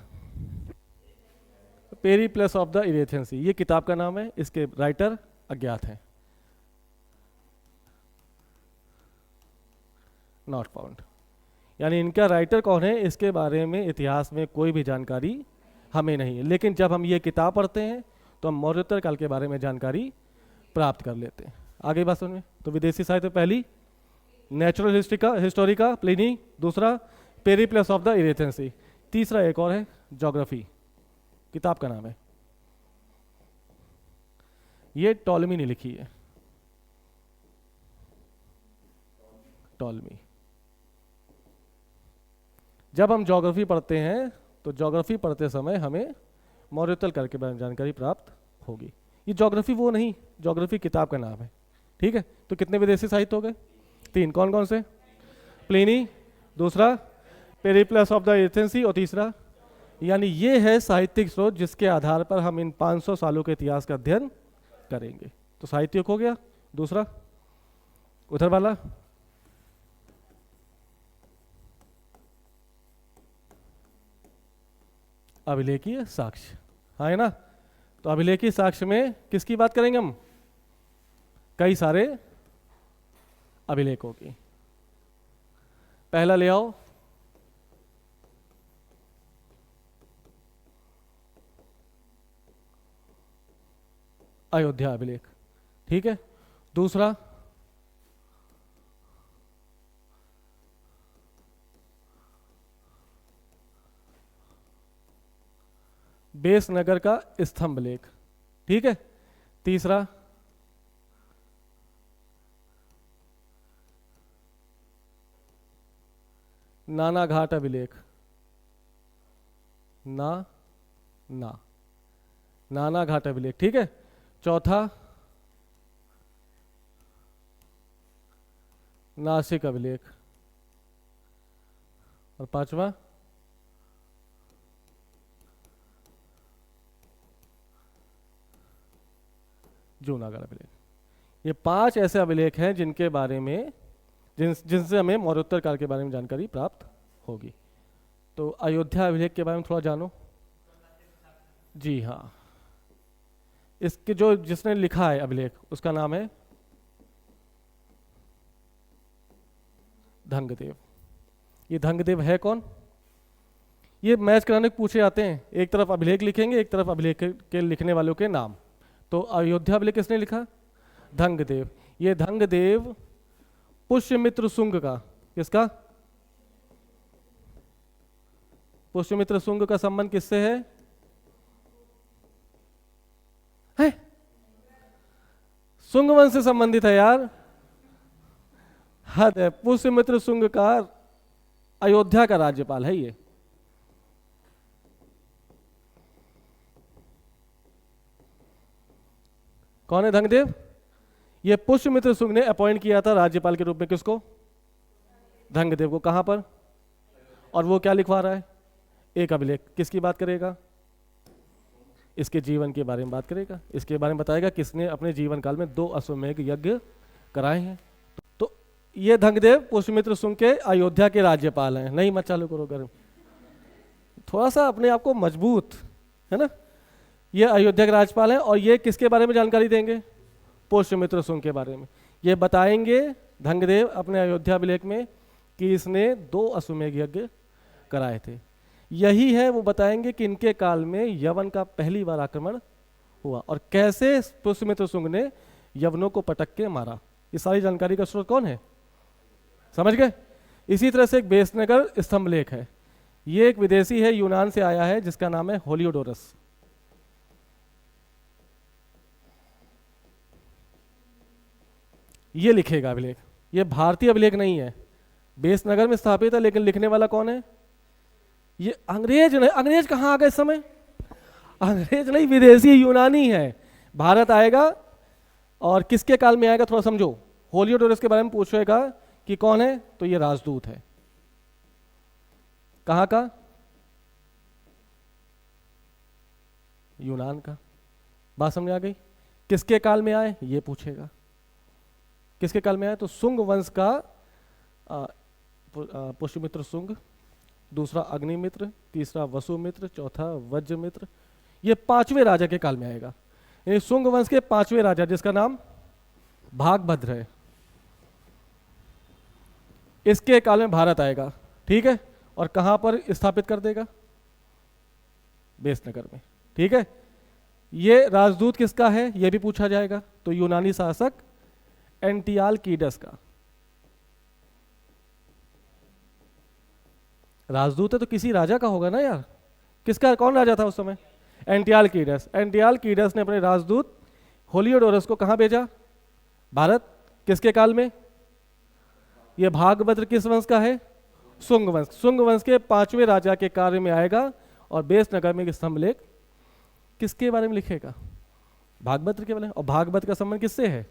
Speaker 1: Periplus of the Erythraean Sea, ये किताब का नाम है। इसके राइटर अज्ञात हैं, नॉट फाउंड। यानी इनका राइटर कौन है इसके बारे में इतिहास में कोई भी जानकारी हमें नहीं है। लेकिन जब हम ये किताब पढ़ते हैं तो हम मौर्योत्तर काल के बारे में जानकारी प्राप्त कर लेते हैं। आगे बात सुनिए। तो विदेशी साहित्य पहली नेचुरल हिस्टोरिका प्लिनी, दूसरा पेरिप्लस ऑफ द इरेथियन सी, तीसरा एक और है ज्योग्राफी। किताब का नाम है, ये टॉलमी ने लिखी है, टॉलमी। जब हम ज्योग्राफी पढ़ते हैं तो ज्योग्राफी पढ़ते समय हमें मौर्योत्तर काल के बारे में जानकारी प्राप्त होगी। ये ज्योग्राफी वो नहीं, ज्योग्राफी किताब का नाम है। ठीक है, तो कितने विदेशी साहित्य हो गए? 3। कौन कौन से? प्लिनी, दूसरा पेरिप्लस ऑफ द इरेथियन सी, और तीसरा। यानी ये है साहित्यिक स्रोत जिसके आधार पर हम इन 500 सालों के इतिहास का अध्ययन करेंगे। तो साहित्यिक हो गया। दूसरा उधर वाला अभिलेखीय साक्ष्य, हाँ है ना? तो अभिलेखीय साक्ष्य में किसकी बात करेंगे हम? कई सारे अभिलेखों की। पहला ले आओ, अयोध्या अभिलेख। ठीक है, दूसरा बेसनगर का स्तंभ लेख। ठीक है, तीसरा नाना घाट अभिलेख। नाना घाट अभिलेख। ठीक है, चौथा नासिक अभिलेख, और पांचवा जूनागढ़ अभिलेख। ये 5 ऐसे अभिलेख हैं जिनके बारे में जिनसे हमें मौर्योत्तर काल के बारे में जानकारी प्राप्त होगी। तो अयोध्या अभिलेख के बारे में थोड़ा जानो। जी हाँ, इसके जो जिसने लिखा है अभिलेख उसका नाम है धंगदेव। ये धंगदेव है कौन? ये मैच कराने को पूछे जाते हैं, एक तरफ अभिलेख लिखेंगे, एक तरफ अभिलेख के लिखने वालों के नाम। तो अयोध्या अभिलेख किसने लिखा? धंगदेव। ये धंगदेव पुष्यमित्र शुंग का, किसका? पुष्यमित्र शुंग का संबंध किससे है? शुंग वंश से संबंधित है यार, हद है। पुष्यमित्र शुंग का अयोध्या का राज्यपाल है ये। कौन है धंगदेव? ये पुष्यमित्र शुंग ने अपॉइंट किया था राज्यपाल के रूप में, किसको? धंगदेव को। कहां पर? और वो क्या लिखवा रहा है? एक अभिलेख। किसकी बात करेगा? इसके जीवन के बारे में बात करेगा, इसके बारे में बताएगा किसने अपने जीवन काल में 2 अश्वमेध यज्ञ कराए हैं। तो ये धंगदेव पुष्यमित्र शुंग के अयोध्या के राज्यपाल हैं। नहीं मत चालू करो गर्म, थोड़ा सा अपने आप को मजबूत, है ना। ये अयोध्या के राज्यपाल हैं और ये किसके बारे में जानकारी देंगे? पुष्यमित्र शुंग के बारे में। ये बताएंगे धंगदेव अपने अयोध्या अभिलेख में कि इसने 2 अश्वमेध यज्ञ कराए थे। यही है वो बताएंगे कि इनके काल में यवन का पहली बार आक्रमण हुआ और कैसे पुष्यमित्र शुंग ने यवनों को पटक के मारा। ये सारी जानकारी का स्रोत कौन है? समझ गए? इसी तरह से एक बेसनगर स्तंभलेख है। ये एक विदेशी है, यूनान से आया है, जिसका नाम है होलियोडोरस। ये लिखेगा अभिलेख। ये भारतीय अभिलेख नहीं है, बेसनगर में स्थापित है, लेकिन लिखने वाला कौन है? ये अंग्रेज नहीं। अंग्रेज कहाँ आ गए इस समय? अंग्रेज नहीं, विदेशी यूनानी है। भारत आएगा और किसके काल में आएगा थोड़ा समझो। होलियोडोरस के बारे में पूछेगा कि कौन है, तो ये राजदूत है। कहाँ का? यूनान का। बात समझ आ गई? किसके काल में आए ये पूछेगा। किसके काल में आए? तो शुंग वंश का पुष्यमित्र शुंग, दूसरा अग्निमित्र, तीसरा वसुमित्र, चौथा वज्रमित्र। ये 5वें राजा के काल में आएगा। ये शुंग वंश के 5वें राजा, जिसका नाम भागभद्र है, इसके काल में भारत आएगा। ठीक है, और कहां पर स्थापित कर देगा? बेसनगर में। ठीक है, ये राजदूत किसका है ये भी पूछा जाएगा। तो यूनानी शासक एंटियालकीडस का। राजदूत है तो किसी राजा का होगा ना यार। किसका? कौन राजा था उस समय? एंटियालकीडस। एंटियालकीडस ने अपने राजदूत होलियोडोरस को कहां भेजा? भारत। किसके काल में? ये भागभद्र किस वंश का है? शुंग वंश। शुंग वंश के 5वें राजा के कार्य में आएगा और बेसनगर में स्तंभलेख किसके बारे में लिखेगा? भागभद्र के बारे में। और भागभद्र का संबंध किससे है?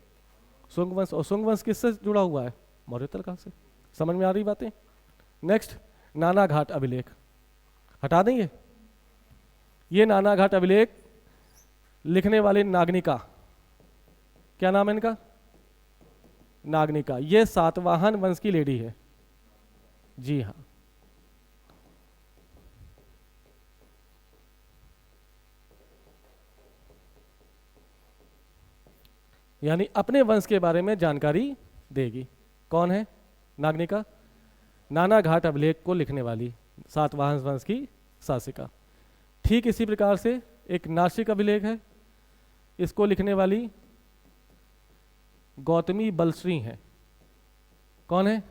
Speaker 1: शुंग वंश। और शुंग वंश किससे जुड़ा हुआ है? मौर्योत्तर काल से। समझ में आ रही बातें? नेक्स्ट, नाना घाट अभिलेख। हटा देंगे। ये नाना घाट अभिलेख लिखने वाले नागनिका, क्या नाम है इनका? नागनिका। ये सातवाहन वंश की लेडी है। जी हाँ, यानी अपने वंश के बारे में जानकारी देगी। कौन है नागनिका? नाना घाट अभिलेख को लिखने वाली सातवाहन वंश की शासिका। ठीक इसी प्रकार से एक नासिक अभिलेख है, इसको लिखने वाली गौतमी बलश्री है। कौन है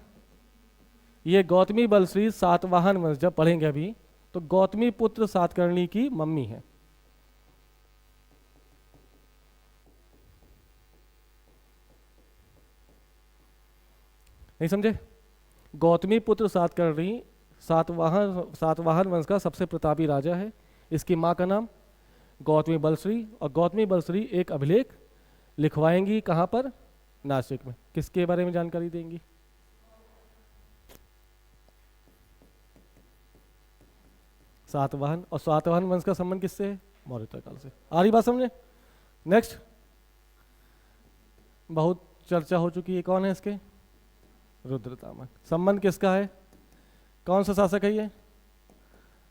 Speaker 1: ये? गौतमी बलश्री सातवाहन वंश, जब पढ़ेंगे अभी, तो गौतमी पुत्र सातकर्णी की मम्मी है। नहीं समझे? गौतमी पुत्र सातकर्णी सातवाहन वंश का सबसे प्रतापी राजा है। इसकी माँ का नाम गौतमी बलश्री, और गौतमी बलश्री एक अभिलेख लिखवाएंगी। कहाँ पर? नासिक में। किसके बारे में जानकारी देंगी? सातवाहन। और सातवाहन वंश का संबंध किससे है? मौर्योत्तर काल से। आ रही बात समझे? नेक्स्ट, बहुत चर्चा हो चुकी है, कौन है इसके? रुद्रतामन। संबंध किसका है? कौन सा शासक है ये?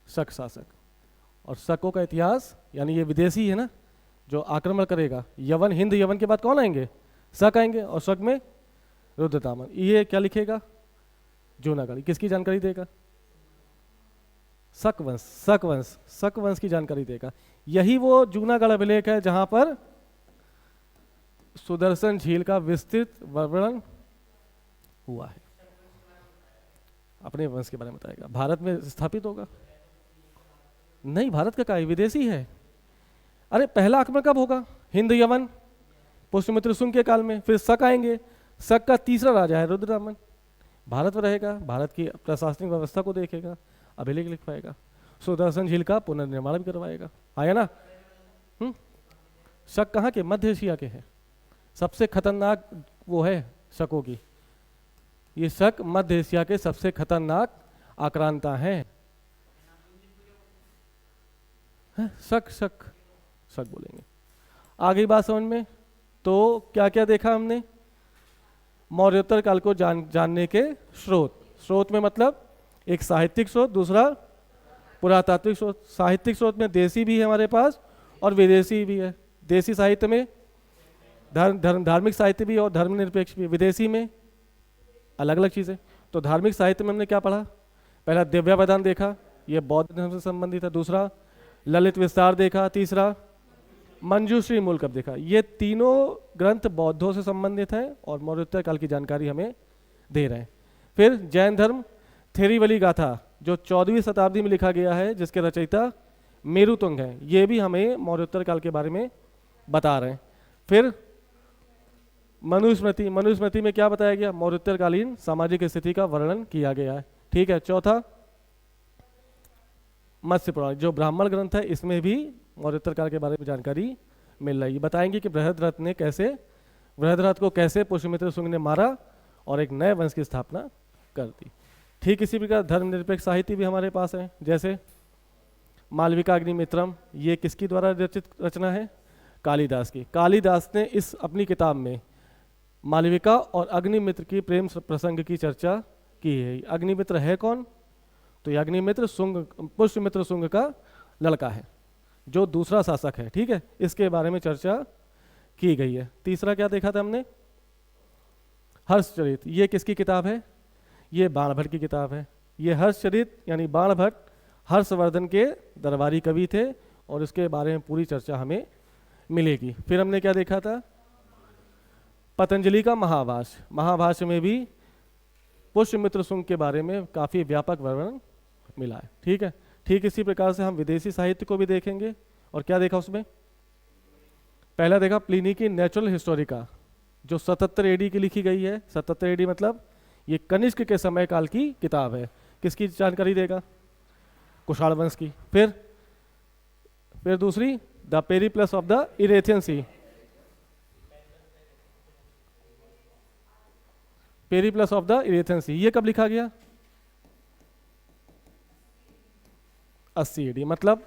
Speaker 1: शक शासक। और शकों का इतिहास, यानी ये विदेशी है ना जो आक्रमण करेगा। यवन, हिंद यवन के बाद कौन आएंगे? शक आएंगे, और शक में रुद्रतामन। ये क्या लिखेगा? जूनागढ़। किसकी जानकारी देगा? शक वंश। शक वंश की जानकारी देगा। यही वो जूनागढ़ अभिलेख है जहां पर सुदर्शन झील का विस्तृत वर्णन हुआ है। अपने वंश के बारे में बताएगा। भारत में स्थापित होगा? नहीं, भारत का काय, विदेशी है। अरे पहला आक्रमण कब होगा? हिंद यवन पुष्यमित्र शुंग के काल में। फिर शक आएंगे। शक का तीसरा राजा है रुद्रतामन। भारत में रहेगा, भारत की प्रशासनिक व्यवस्था को देखेगा, अभिलेख लिख पाएगा, सुदर्शन झील का पुनर्निर्माण भी करवाएगा। आया ना? शक कहाँ के? मध्य एशिया के हैं। सबसे खतरनाक वो है शकों की। ये शक मध्य एशिया के सबसे खतरनाक आक्रांता हैं। शक शक शक बोलेंगे। आगे बात समझ में? तो क्या क्या देखा हमने? मौर्योत्तर काल को जानने के स्रोत। स्रोत में मतलब एक साहित्यिक स्रोत, दूसरा पुरातात्विक स्रोत। साहित्यिक स्रोत में देसी भी है हमारे पास और विदेशी भी है। देसी साहित्य में धार्मिक साहित्य भी और धर्मनिरपेक्ष भी। विदेशी में अलग अलग चीज़ें। तो धार्मिक साहित्य में हमने क्या पढ़ा? पहला दिव्यावधान देखा, ये बौद्ध धर्म से संबंधित है। दूसरा ललित विस्तार देखा। तीसरा मंजूश्री मूलकब देखा। ये तीनों ग्रंथ बौद्धों से संबंधित हैं और मौर्योत्तर काल की जानकारी हमें दे रहे हैं। फिर जैन धर्म थेरीवली गाथा जो 14वीं शताब्दी में लिखा गया है, जिसके रचयिता मेरुतुंग हैं, ये भी हमें मौर्योत्तर काल के बारे में बता रहे हैं। फिर मनुस्मृति। मनुस्मृति में क्या बताया गया? मौर्योत्तरकालीन सामाजिक स्थिति का वर्णन किया गया है। ठीक है। चौथा मत्स्य पुराण जो ब्राह्मण ग्रंथ है, इसमें भी मौर्योत्तर काल के बारे में जानकारी मिल रही है। बताएंगे कि बृहद्रथ को कैसे पुष्यमित्र शुंग ने मारा और एक नए वंश की स्थापना कर दी। ठीक इसी प्रकार धर्मनिरपेक्ष साहित्य भी हमारे पास है, जैसे मालविका अग्निमित्रम। ये किसकी द्वारा रचित रचना है? कालिदास की। कालिदास ने इस अपनी किताब में मालविका और अग्निमित्र की प्रेम प्रसंग की चर्चा की है। अग्निमित्र है कौन? तो ये अग्निमित्र पुष्यमित्र शुंग का लड़का है जो दूसरा शासक है। ठीक है, इसके बारे में चर्चा की गई है। तीसरा क्या देखा था हमने? हर्षचरित। ये किसकी किताब है? ये बाणभट्ट की किताब है। ये हर्षचरित यानी बाणभट्ट हर्षवर्धन के दरबारी कवि थे और इसके बारे में पूरी चर्चा हमें मिलेगी। फिर हमने क्या देखा था? पतंजलि का महाभाष्य। महाभाष्य में भी पुष्यमित्र शुंग के बारे में काफ़ी व्यापक वर्णन मिला है। ठीक है। ठीक इसी प्रकार से हम विदेशी साहित्य को भी देखेंगे। और क्या देखा उसमें? पहला देखा प्लिनी की नेचुरल हिस्टोरिका जो 77 एडी की लिखी गई है। 77 एडी मतलब ये कनिष्क के समय काल की किताब है। किसकी जानकारी देगा? कुषाण वंश की। फिर दूसरी the Periplus of the Erythraean Sea. Periplus of the Erythraean Sea ये कब लिखा गया? 80 एडी मतलब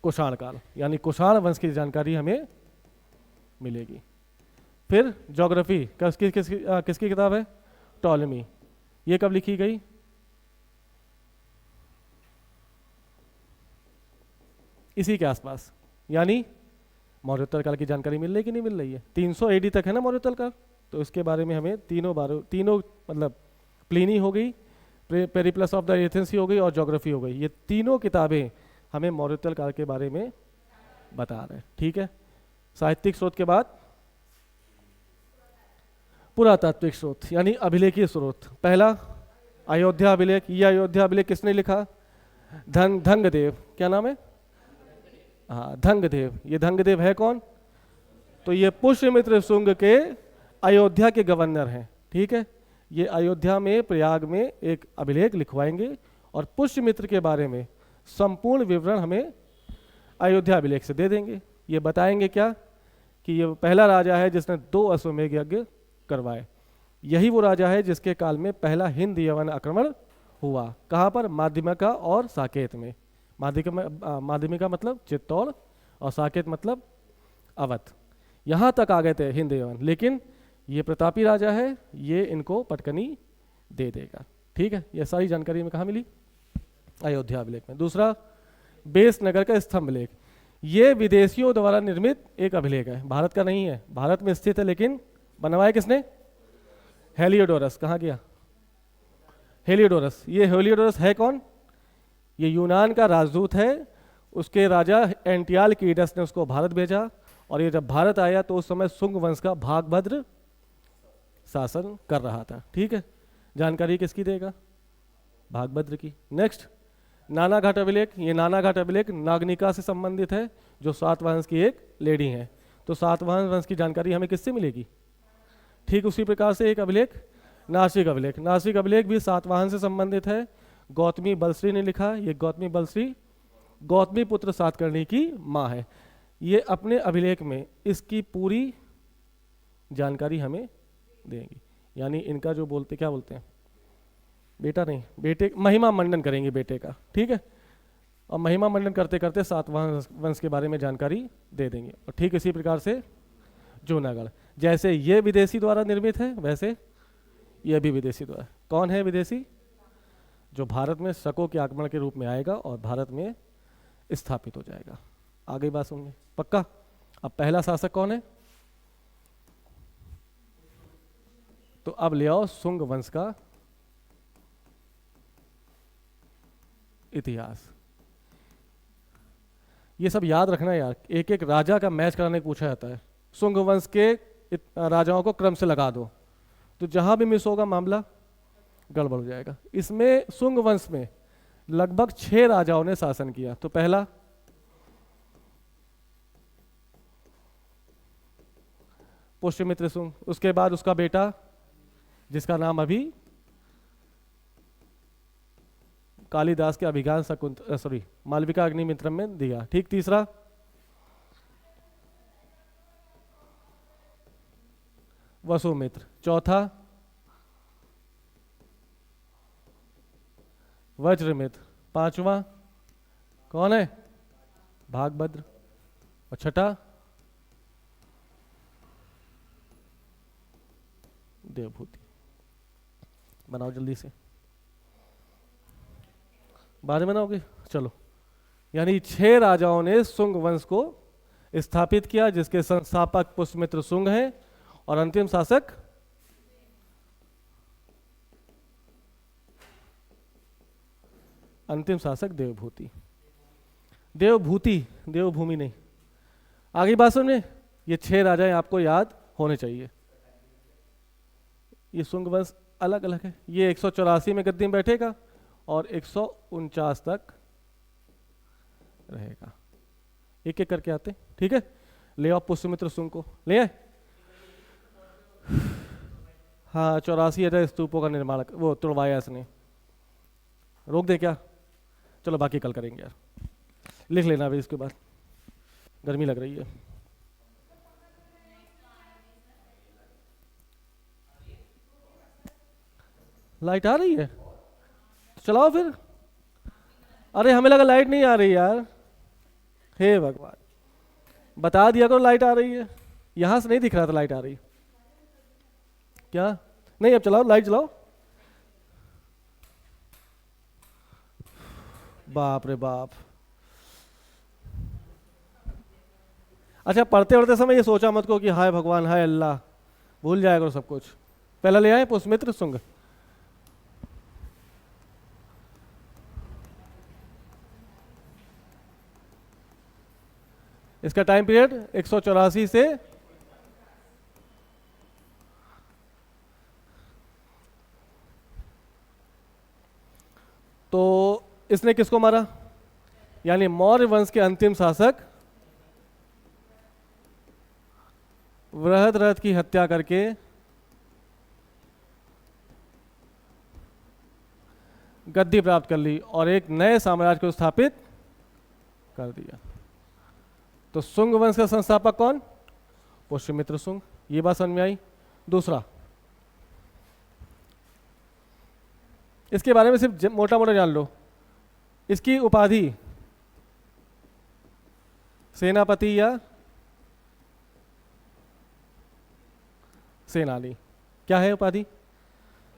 Speaker 1: कुषाण काल, यानी कुषाण वंश की जानकारी हमें मिलेगी। फिर ज्योग्राफी किसकी किताब है? टॉलेमी। ये कब लिखी गई? इसी के आसपास, यानी मौर्योत्तर काल की जानकारी मिल रही कि नहीं मिल रही है? 300 एडी तक है ना मौर्योत्तर काल, तो इसके बारे में हमें तीनों मतलब प्लिनी हो गई, पेरिप्लस ऑफ द एथेंस हो गई और ज्योग्राफी हो गई। ये तीनों किताबें हमें मौर्योत्तर काल के बारे में बता रहे हैं। ठीक है। साहित्यिक स्रोत के बाद पुरातात्विक स्रोत यानी अभिलेखीय स्रोत। पहला अयोध्या अभिलेख। ये अयोध्या अभिलेख किसने लिखा? धंगदेव। क्या नाम है? हाँ, धंगदेव। ये धंगदेव है कौन? तो ये पुष्यमित्र शुंग के अयोध्या के गवर्नर हैं। ठीक है। ये अयोध्या में प्रयाग में एक अभिलेख लिखवाएंगे और पुष्यमित्र के बारे में संपूर्ण विवरण हमें अयोध्या अभिलेख से दे देंगे। ये बताएंगे क्या? कि ये पहला राजा है जिसने 2 अश्वमेध यज्ञ करवाए। यही वो राजा है जिसके काल में पहला हिंद यवन आक्रमण हुआ। कहाँ पर? माध्यमिका और साकेत में। माध्यमिका मतलब चित्तौड़ और साकेत मतलब अवध। यहाँ तक आ गए थे हिंद यवन, लेकिन ये प्रतापी राजा है, ये इनको पटकनी दे देगा। ठीक है, ये सारी जानकारी हमें कहाँ मिली? अयोध्या अभिलेख में। दूसरा, बेस नगर का स्तंभ लेख, ये विदेशियों द्वारा निर्मित एक अभिलेख है, भारत का नहीं है, भारत में स्थित है लेकिन बनवाया किसने? हेलियोडोरस। कहाँ गया? हेलियोडोरस। ये हेलियोडोरस है कौन? ये यूनान का राजदूत है, उसके राजा एंटियालकीडस ने उसको भारत भेजा, और ये जब भारत आया तो उस समय शुंग वंश का भागभद्र शासन कर रहा था। ठीक है, जानकारी किसकी देगा? भागभद्र की। नेक्स्ट, नानाघाट अभिलेख। ये नानाघाट अभिलेख नागनिका से संबंधित है, जो सातवाहन की एक लेडी है। तो सातवाहन वंश की जानकारी हमें किससे मिलेगी? ठीक उसी प्रकार से एक अभिलेख नासिक अभिलेख। नासिक अभिलेख भी सातवाहन से संबंधित है, गौतमी बलश्री ने लिखा। ये गौतमी बलश्री गौतमी पुत्र सातकर्णी की माँ है। ये अपने अभिलेख में इसकी पूरी जानकारी हमें देंगी, यानी इनका जो बोलते, क्या बोलते हैं, बेटा नहीं, बेटे, महिमा मंडन करेंगे बेटे का। ठीक है, और महिमा मंडन करते करते सातवाहन वंश के बारे में जानकारी दे देंगे। और ठीक इसी प्रकार से जूनागढ़, जैसे ये विदेशी द्वारा निर्मित है वैसे यह भी विदेशी द्वारा। कौन है विदेशी? जो भारत में शकों के आक्रमण के रूप में आएगा और भारत में स्थापित हो जाएगा। आगे बात सुनिए, पक्का? अब पहला शासक कौन है? तो अब ले आओ शुंग वंश का इतिहास। ये सब याद रखना यार, एक एक राजा का मैच कराने को पूछा जाता है। शुंग वंश के राजाओं को क्रम से लगा दो, तो जहां भी मिस होगा मामला गड़बड़ हो जाएगा। इसमें शुंग वंश में लगभग 6 राजाओं ने शासन किया। तो पहला पुष्यमित्र शुंग, उसके बाद उसका बेटा जिसका नाम अभी कालिदास के अभिज्ञान मालविका अग्निमित्रम में दिया। ठीक, तीसरा वसुमित्र, चौथा वज्रमित्र, पांचवा कौन है? भागभद्र, और छठा देवभूति। बनाओ जल्दी से, बाद में बनाओगे? चलो, यानी 6 राजाओं ने शुंग वंश को स्थापित किया, जिसके संस्थापक पुष्यमित्र शुंग हैं, और अंतिम शासक देवभूति। देवभूमि नहीं। आगे बात सुनिए, ये 6 राजाएं आपको याद होने चाहिए। ये शुंग वंश अलग अलग है, ये 184 में गद्दी में बैठेगा और 149 तक रहेगा। एक एक करके आते, ठीक है? ले आओ पुष्यमित्र शुंग को, ले आए। हाँ, 84 स्तूपों का निर्माण वो तुड़वाया इसने। रोक दे क्या? चलो बाकी कल करेंगे यार, लिख लेना अभी, इसके बाद गर्मी लग रही है। लाइट आ रही है तो चलाओ फिर। अरे हमें लगा लाइट नहीं आ रही यार, हे भगवान, बता दिया करो लाइट आ रही है। यहां से नहीं दिख रहा था लाइट आ रही। क्या नहीं? अब चलाओ, लाइट चलाओ। बाप रे बाप। अच्छा, पढ़ते पढ़ते समय ये सोचा मत को कि हाय भगवान, हाय अल्लाह, भूल जाया करो सब कुछ। पहला ले आए पुष्यमित्र शुंग। इसका टाइम पीरियड 184 से तो इसने किसको मारा? यानी मौर्य वंश के अंतिम शासक बृहद्रथ की हत्या करके गद्दी प्राप्त कर ली और एक नए साम्राज्य को स्थापित कर दिया। तो शुंग वंश का संस्थापक कौन? पुष्यमित्र शुंग। ये बात समझ में आई? दूसरा, इसके बारे में सिर्फ मोटा मोटा जान लो। इसकी उपाधि सेनापति या सेनानी। क्या है उपाधि?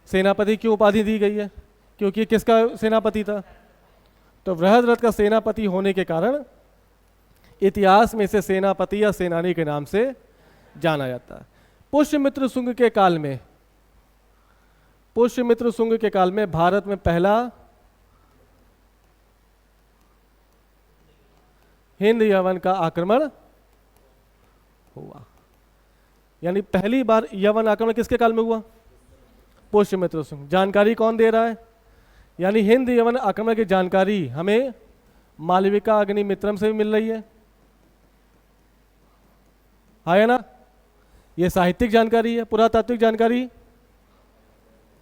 Speaker 1: सेनापति। क्यों उपाधि दी गई है? क्योंकि किसका सेनापति था? तो बृहद्रथ का सेनापति होने के कारण इतिहास में इसे सेनापति या सेनानी के नाम से जाना जाता है। पुष्यमित्र शुंग के काल में, पुष्यमित्र शुंग के काल में भारत में पहला हिंद यवन का आक्रमण हुआ। यानी पहली बार यवन आक्रमण किसके काल में हुआ? पुष्यमित्र शुंग। जानकारी कौन दे रहा है? यानी हिंद यवन आक्रमण की जानकारी हमें मालविका अग्निमित्रम से भी मिल रही है या ना? ये साहित्यिक जानकारी है। पुरातात्विक जानकारी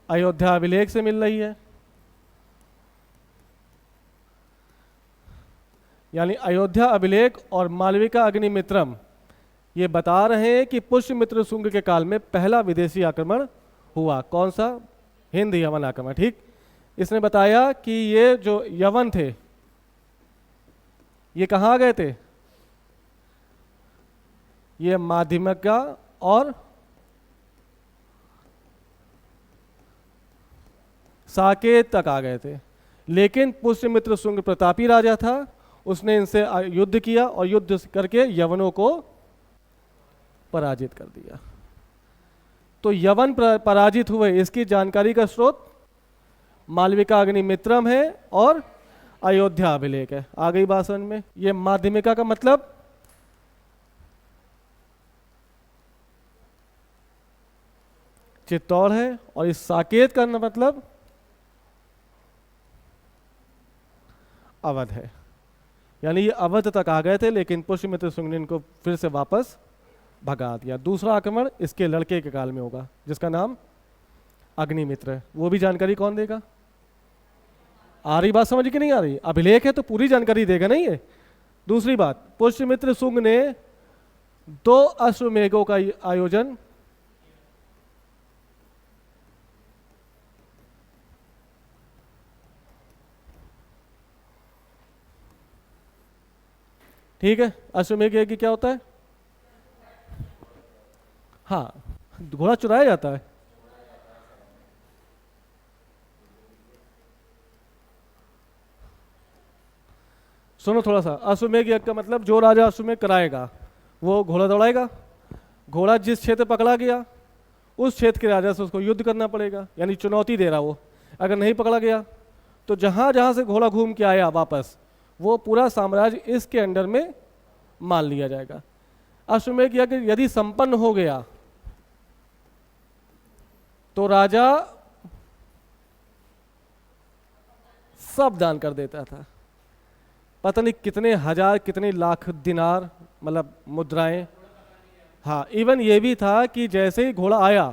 Speaker 1: अयोध्या अभिलेख से मिल रही है। यानी अयोध्या अभिलेख और मालविका अग्निमित्रम ये बता रहे हैं कि पुष्यमित्र शुंग के काल में पहला विदेशी आक्रमण हुआ। कौन सा? हिंद यवन आक्रमण। ठीक। इसने बताया कि ये जो यवन थे ये कहाँ गए थे? ये माध्यमिका और साकेत तक आ गए थे। लेकिन पुष्यमित्र शुंग प्रतापी राजा था, उसने इनसे युद्ध किया और युद्ध करके यवनों को पराजित कर दिया। तो यवन पराजित हुए, इसकी जानकारी का स्रोत मालविका अग्निमित्रम है और अयोध्या अभिलेख है। आ गई बात समझ में? ये माध्यमिका का मतलब चित्तौड़ है और इस साकेत का मतलब अवध है। यानी ये अवध तक आ गए थे, लेकिन पुष्यमित्र शुंग ने इनको फिर से वापस भगा दिया। दूसरा आक्रमण इसके लड़के के काल में होगा जिसका नाम अग्निमित्र है। वो भी जानकारी कौन देगा? आ रही बात समझ की नहीं आ रही? अभिलेख है तो पूरी जानकारी देगा नहीं है। दूसरी बात, पुष्यमित्र शुंग ने 2 अश्वमेघों का आयोजन ठीक है। अश्वमेघ यज्ञ क्या होता है? हाँ, घोड़ा चुराया जाता है। सुनो थोड़ा सा। अश्वमेघ यज्ञ का मतलब जो राजा अश्वमेघ कराएगा वो घोड़ा दौड़ाएगा। घोड़ा जिस क्षेत्र पकड़ा गया उस क्षेत्र के राजा से उसको युद्ध करना पड़ेगा। यानी चुनौती दे रहा वो। अगर नहीं पकड़ा गया तो जहां जहां से घोड़ा घूम के आया वापस, वो पूरा साम्राज्य इसके अंडर में मान लिया जाएगा। अश्वमेघ यज्ञ यदि संपन्न हो गया तो राजा सब दान कर देता था। पता नहीं कितने हजार कितने लाख दिनार, मतलब मुद्राएं। हाँ, इवन ये भी था कि जैसे ही घोड़ा आया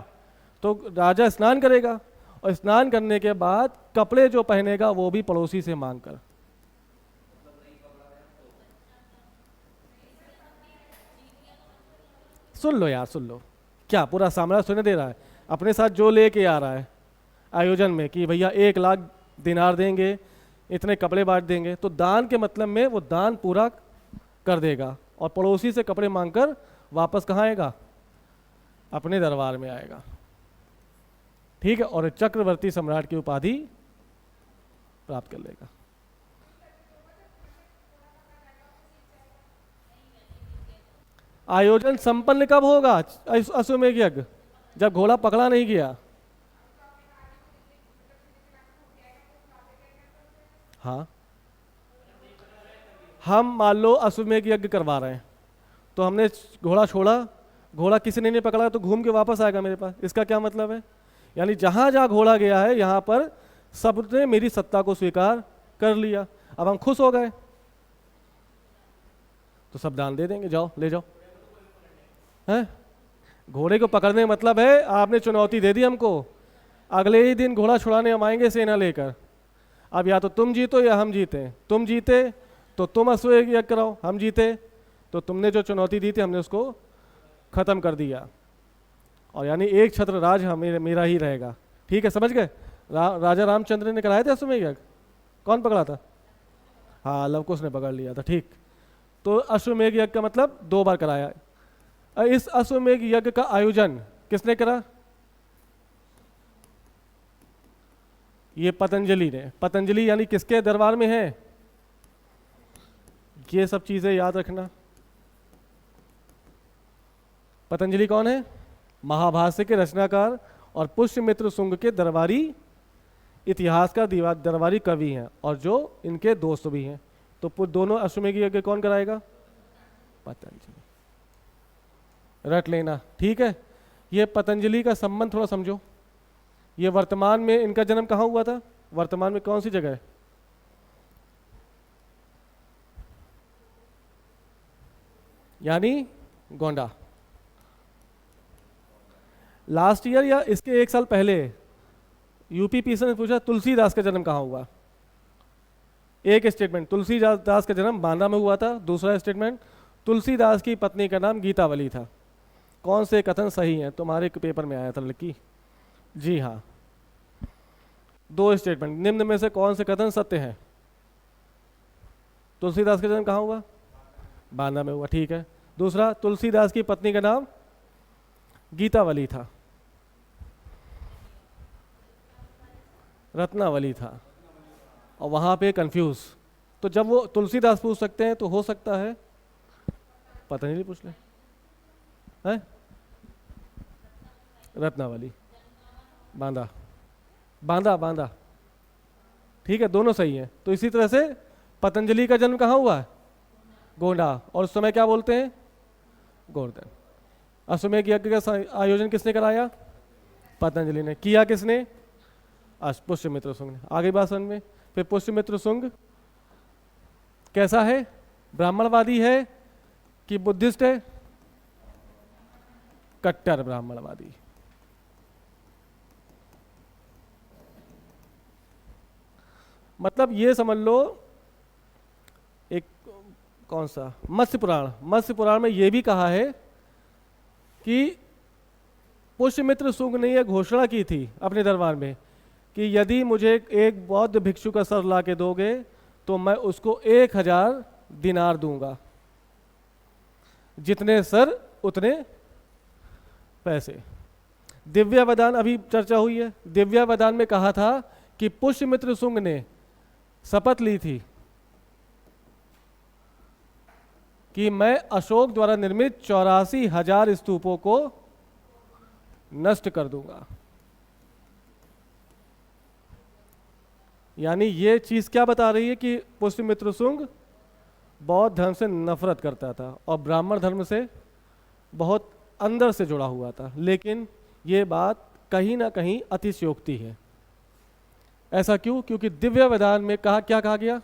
Speaker 1: तो राजा स्नान करेगा और स्नान करने के बाद कपड़े जो पहनेगा वो भी पड़ोसी से मांग कर। सुन लो यार, सुन लो। क्या पूरा साम्राज्य सुनने दे रहा है? अपने साथ जो लेके आ रहा है आयोजन में कि भैया 1 लाख दिनार देंगे, इतने कपड़े बांट देंगे, तो दान के मतलब में वो दान पूरा कर देगा और पड़ोसी से कपड़े मांगकर वापस कहाँ आएगा? अपने दरबार में आएगा। ठीक है। और चक्रवर्ती सम्राट की उपाधि प्राप्त कर लेगा। आयोजन संपन्न कब होगा? अश्वमेघ यज्ञ जब घोड़ा पकड़ा नहीं गया। हाँ, हम मान लो अश्वमेघ यज्ञ करवा रहे हैं तो हमने घोड़ा छोड़ा, घोड़ा किसी ने नहीं पकड़ा तो घूम के वापस आएगा मेरे पास। इसका क्या मतलब है? यानी जहां जहां घोड़ा गया है यहां पर सबने मेरी सत्ता को स्वीकार कर लिया। अब हम खुश हो गए तो सब दान दे देंगे, जाओ ले जाओ। हैं? घोड़े को पकड़ने का मतलब है आपने चुनौती दे दी हमको, अगले ही दिन घोड़ा छुड़ाने हम आएंगे सेना लेकर। अब या तो तुम जीतो या हम जीते। तुम जीते तो तुम अश्वमेघ यज्ञ कराओ, हम जीते तो तुमने जो चुनौती दी थी हमने उसको खत्म कर दिया। और यानी एक छत्र राज मेरा ही रहेगा। ठीक है, समझ गए? राजा रामचंद्र ने कराए थे अश्वमेघ यज्ञ। कौन पकड़ा था? हाँ, लवकुश ने पकड़ लिया था। ठीक। तो अश्वमेघ यज्ञ का मतलब 2 बार कराया। इस अश्वमेघ यज्ञ का आयोजन किसने करा? ये पतंजलि ने। पतंजलि यानी किसके दरबार में है? ये सब चीजें याद रखना। पतंजलि कौन है? महाभाष्य के रचनाकार और पुष्यमित्र शुंग के दरबारी इतिहास का दरबारी कवि हैं, और जो इनके दोस्त भी हैं। तो दोनों अश्वमेध यज्ञ कौन कराएगा? पतंजलि। रट लेना, ठीक है। ये पतंजलि का संबंध थोड़ा समझो। ये वर्तमान में इनका जन्म कहाँ हुआ था? वर्तमान में कौन सी जगह है? यानी गोंडा। लास्ट ईयर या इसके एक साल पहले यूपीपीएससी ने पूछा तुलसीदास का जन्म कहाँ हुआ। एक स्टेटमेंट, तुलसीदास का जन्म बांदा में हुआ था। दूसरा स्टेटमेंट, तुलसीदास की पत्नी का नाम गीतावली था। कौन से कथन सही हैं? तुम्हारे पेपर में आया था लड़की। जी हाँ, दो स्टेटमेंट, निम्न में से कौन से कथन सत्य हैं? तुलसीदास का जन्म कहाँ हुआ? बांदा में हुआ, ठीक है। दूसरा, तुलसीदास की पत्नी का नाम गीतावली था, रत्नावली था, और वहां पे कंफ्यूज। तो जब वो तुलसीदास पूछ सकते हैं तो हो सकता है पतंजलि पूछ ले है? रत्नावली, बांदा, बांदा बांदा, ठीक है, दोनों सही है। तो इसी तरह से पतंजलि का जन्म कहाँ हुआ है? गोंडा। और उस समय क्या बोलते हैं? गोवर्धन। अश्वमेध यज्ञ का आयोजन किसने कराया? पतंजलि ने। किया किसने? पुष्यमित्र शुंग ने। आगे बात समझ में। फिर पुष्यमित्र शुंग कैसा है? ब्राह्मणवादी है कि बुद्धिस्ट है? कट्टर ब्राह्मणवादी। मतलब ये समझ लो, एक कौन सा मत्स्य पुराण, मत्स्य पुराण में ये भी कहा है कि पुष्यमित्र शुंग ने यह घोषणा की थी अपने दरबार में कि यदि मुझे एक बौद्ध भिक्षु का सर ला के दोगे तो मैं उसको 1000 दिनार दूंगा। जितने सर उतने पैसे। दिव्यावदान, अभी चर्चा हुई है, दिव्यावदान में कहा था कि पुष्यमित्र शुंग ने शपथ ली थी कि मैं अशोक द्वारा निर्मित 84,000 स्तूपों को नष्ट कर दूंगा। यानी ये चीज क्या बता रही है कि पुष्यमित्र शुंग बौद्ध धर्म से नफरत करता था और ब्राह्मण धर्म से बहुत अंदर से जुड़ा हुआ था। लेकिन ये बात कहीं ना कहीं अतिशयोक्ति है। ऐसा क्यों? क्योंकि दिव्यावदान में क्या कहा गया?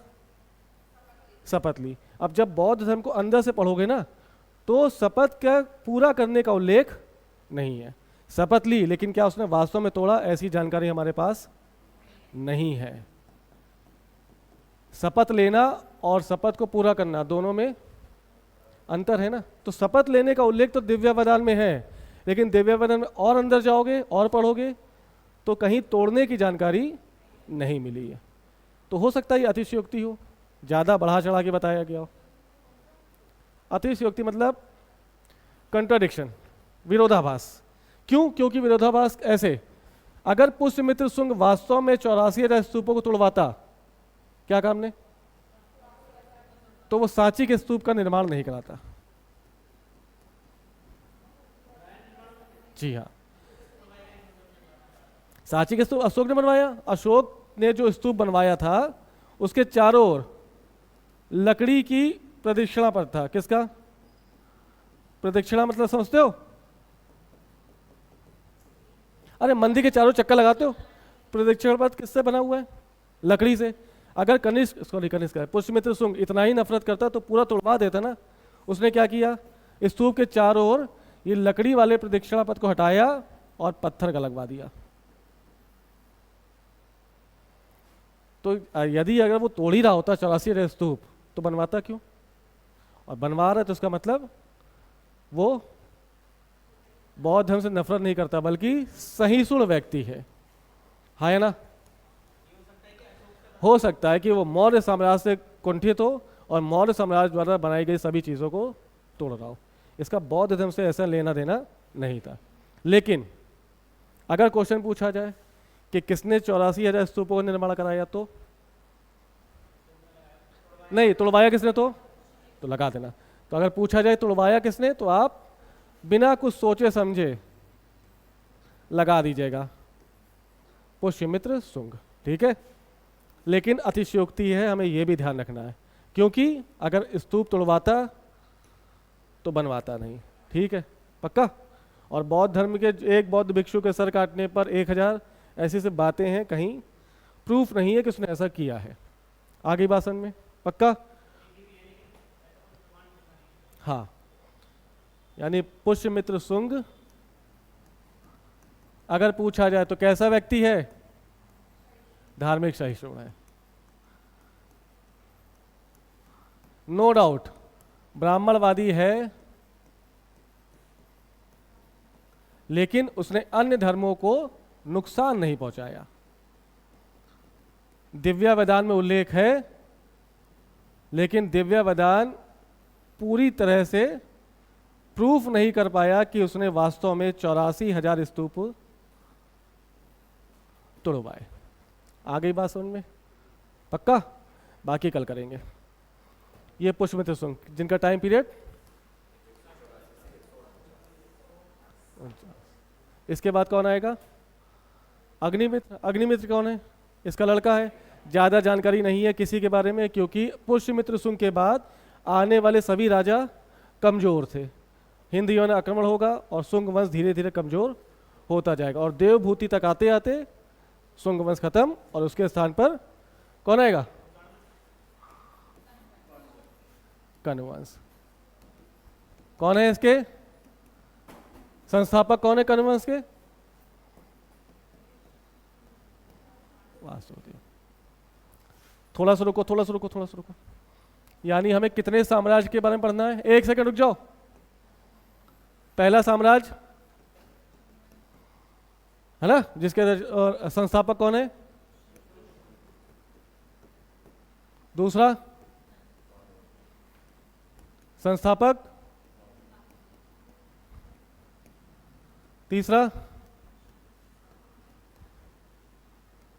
Speaker 1: शपथ ली। अब जब बौद्ध धर्म को अंदर से पढ़ोगे ना तो शपथ का पूरा करने का उल्लेख नहीं है। शपथ ली, लेकिन क्या उसने वास्तव में तोड़ा? ऐसी जानकारी हमारे पास नहीं है। शपथ लेना और शपथ को पूरा करना दोनों में अंतर है ना। तो शपथ लेने का उल्लेख तो दिव्यावदान में है, लेकिन दिव्यावदान में और अंदर जाओगे और पढ़ोगे तो कहीं तोड़ने की जानकारी नहीं मिली है। तो हो सकता है ये अतिशयोक्ति हो, ज़्यादा बढ़ा चढ़ा के बताया गया हो। अतिशयोक्ति मतलब कंट्राडिक्शन, विरोधाभास। क्यों? क्योंकि विरोधाभास ऐसे, अगर पुष्यमित्र शुंग वास्तव में 84,000 स्तूपों को तुड़वाता, क्या काम ने, तो वो सांची के स्तूप का निर्माण नहीं कराता। जी हाँ, सांची के स्तूप अशोक ने बनवाया। अशोक ने जो स्तूप बनवाया था उसके चारों ओर लकड़ी की प्रदक्षिणा पर था। किसका प्रदक्षिणा मतलब समझते हो? अरे मंदिर के चारों चक्कर लगाते हो। प्रदक्षिणा पथ किससे बना हुआ है? लकड़ी से। अगर कनिष्क पुष्यमित्र शुंग इतना ही नफरत करता तो पूरा तोड़वा देता ना। उसने क्या किया? स्तूप के चारों ओर ये लकड़ी वाले प्रदक्षिणा पथ को हटाया और पत्थर का लगवा दिया। तो यदि अगर वो तोड़ ही रहा होता 84 स्तूप तो बनवाता क्यों? और बनवा रहा है तो उसका मतलब वो बौद्ध धर्म से नफरत नहीं करता बल्कि सहिष्णु व्यक्ति है। हाँ है ना? हो सकता है कि वो मौर्य साम्राज्य से कुंठित हो और मौर्य साम्राज्य द्वारा बनाई गई सभी चीज़ों को तोड़ रहा हो। इसका बौद्ध धर्म से ऐसा लेना देना नहीं था। लेकिन अगर क्वेश्चन पूछा जाए कि किसने 84,000 स्तूपों का निर्माण कराया, तो नहीं, तुड़वाया किसने, तो लगा देना। तो अगर पूछा जाए तुड़वाया किसने, तो आप बिना कुछ सोचे समझे लगा दीजिएगा, पुष्यमित्र शुंग। ठीक है, लेकिन अतिशयोक्ति है, हमें यह भी ध्यान रखना है, क्योंकि अगर स्तूप तुड़वाता तो बनवाता नहीं। ठीक है, पक्का। और बौद्ध धर्म के एक बौद्ध भिक्षु के सर काटने पर 1,000, ऐसी से बातें हैं, कहीं प्रूफ नहीं है कि उसने ऐसा किया है। आगे बात समझ में, पक्का। हाँ, यानी पुष्यमित्र शुंग अगर पूछा जाए तो कैसा व्यक्ति है, धार्मिक सहिष्णु है, नो डाउट। ब्राह्मणवादी है, लेकिन उसने अन्य धर्मों को नुकसान नहीं पहुंचाया। दिव्या वेदान में उल्लेख है, लेकिन दिव्या वेदान पूरी तरह से प्रूफ नहीं कर पाया कि उसने वास्तव में 84,000 स्तूप तोड़वाए। आ गई बात समझ में, पक्का। बाकी कल करेंगे। ये पुष्यमित्र शुंग, जिनका टाइम पीरियड, इसके बाद कौन आएगा, अग्निमित्र। अग्निमित्र कौन है, इसका लड़का है। ज़्यादा जानकारी नहीं है किसी के बारे में, क्योंकि पुष्यमित्र शुंग के बाद आने वाले सभी राजा कमज़ोर थे। हिंद यौन आक्रमण होगा और शुंग वंश धीरे धीरे कमज़ोर होता जाएगा, और देवभूति तक आते आते शुंग वंश खत्म, और उसके स्थान पर कौन आएगा, कण्व वंश। कौन है इसके संस्थापक, कौन है कण्व वंश के, वासुदेव। थोड़ा सा रुको। यानी हमें कितने साम्राज्य के बारे में पढ़ना है, एक सेकंड रुक जाओ। पहला साम्राज्य है ना, जिसके संस्थापक कौन है, दूसरा संस्थापक, तीसरा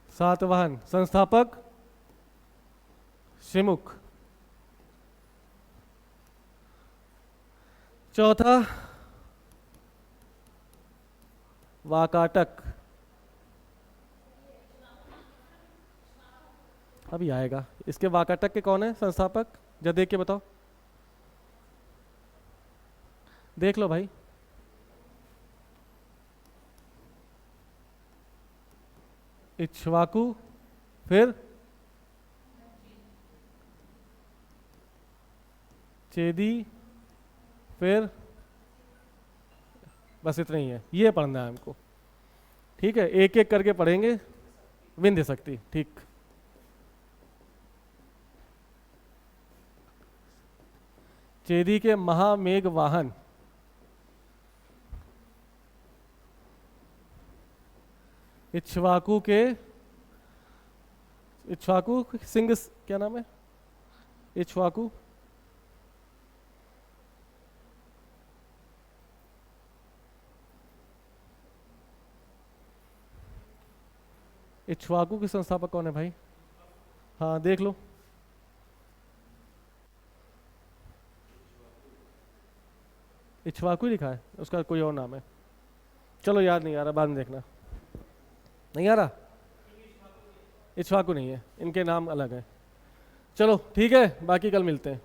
Speaker 1: सातवाहन, संस्थापक शिमुख, चौथा वाकाटक, अभी आएगा। इसके वाकाटक के कौन है संस्थापक, जरा देख के बताओ, देख लो भाई। इक्ष्वाकु, फिर चेदी, फिर बस इतना ही है, ये पढ़ना है हमको। ठीक है, एक एक करके पढ़ेंगे। विंध्य शक्ति, ठीक। चेदी के महामेघ वाहन, इक्ष्वाकु के, इक्ष्वाकु सिंह, क्या नाम है, इक्ष्वाकु, इक्ष्वाकु के संस्थापक कौन है भाई, हाँ देख लो। इक्ष्वाकु लिखा है, उसका कोई और नाम है, चलो याद नहीं आ रहा, बाद में देखना। नहीं आ रहा, इक्ष्वाकु नहीं है, इनके नाम अलग है। चलो ठीक है, बाकी कल मिलते हैं।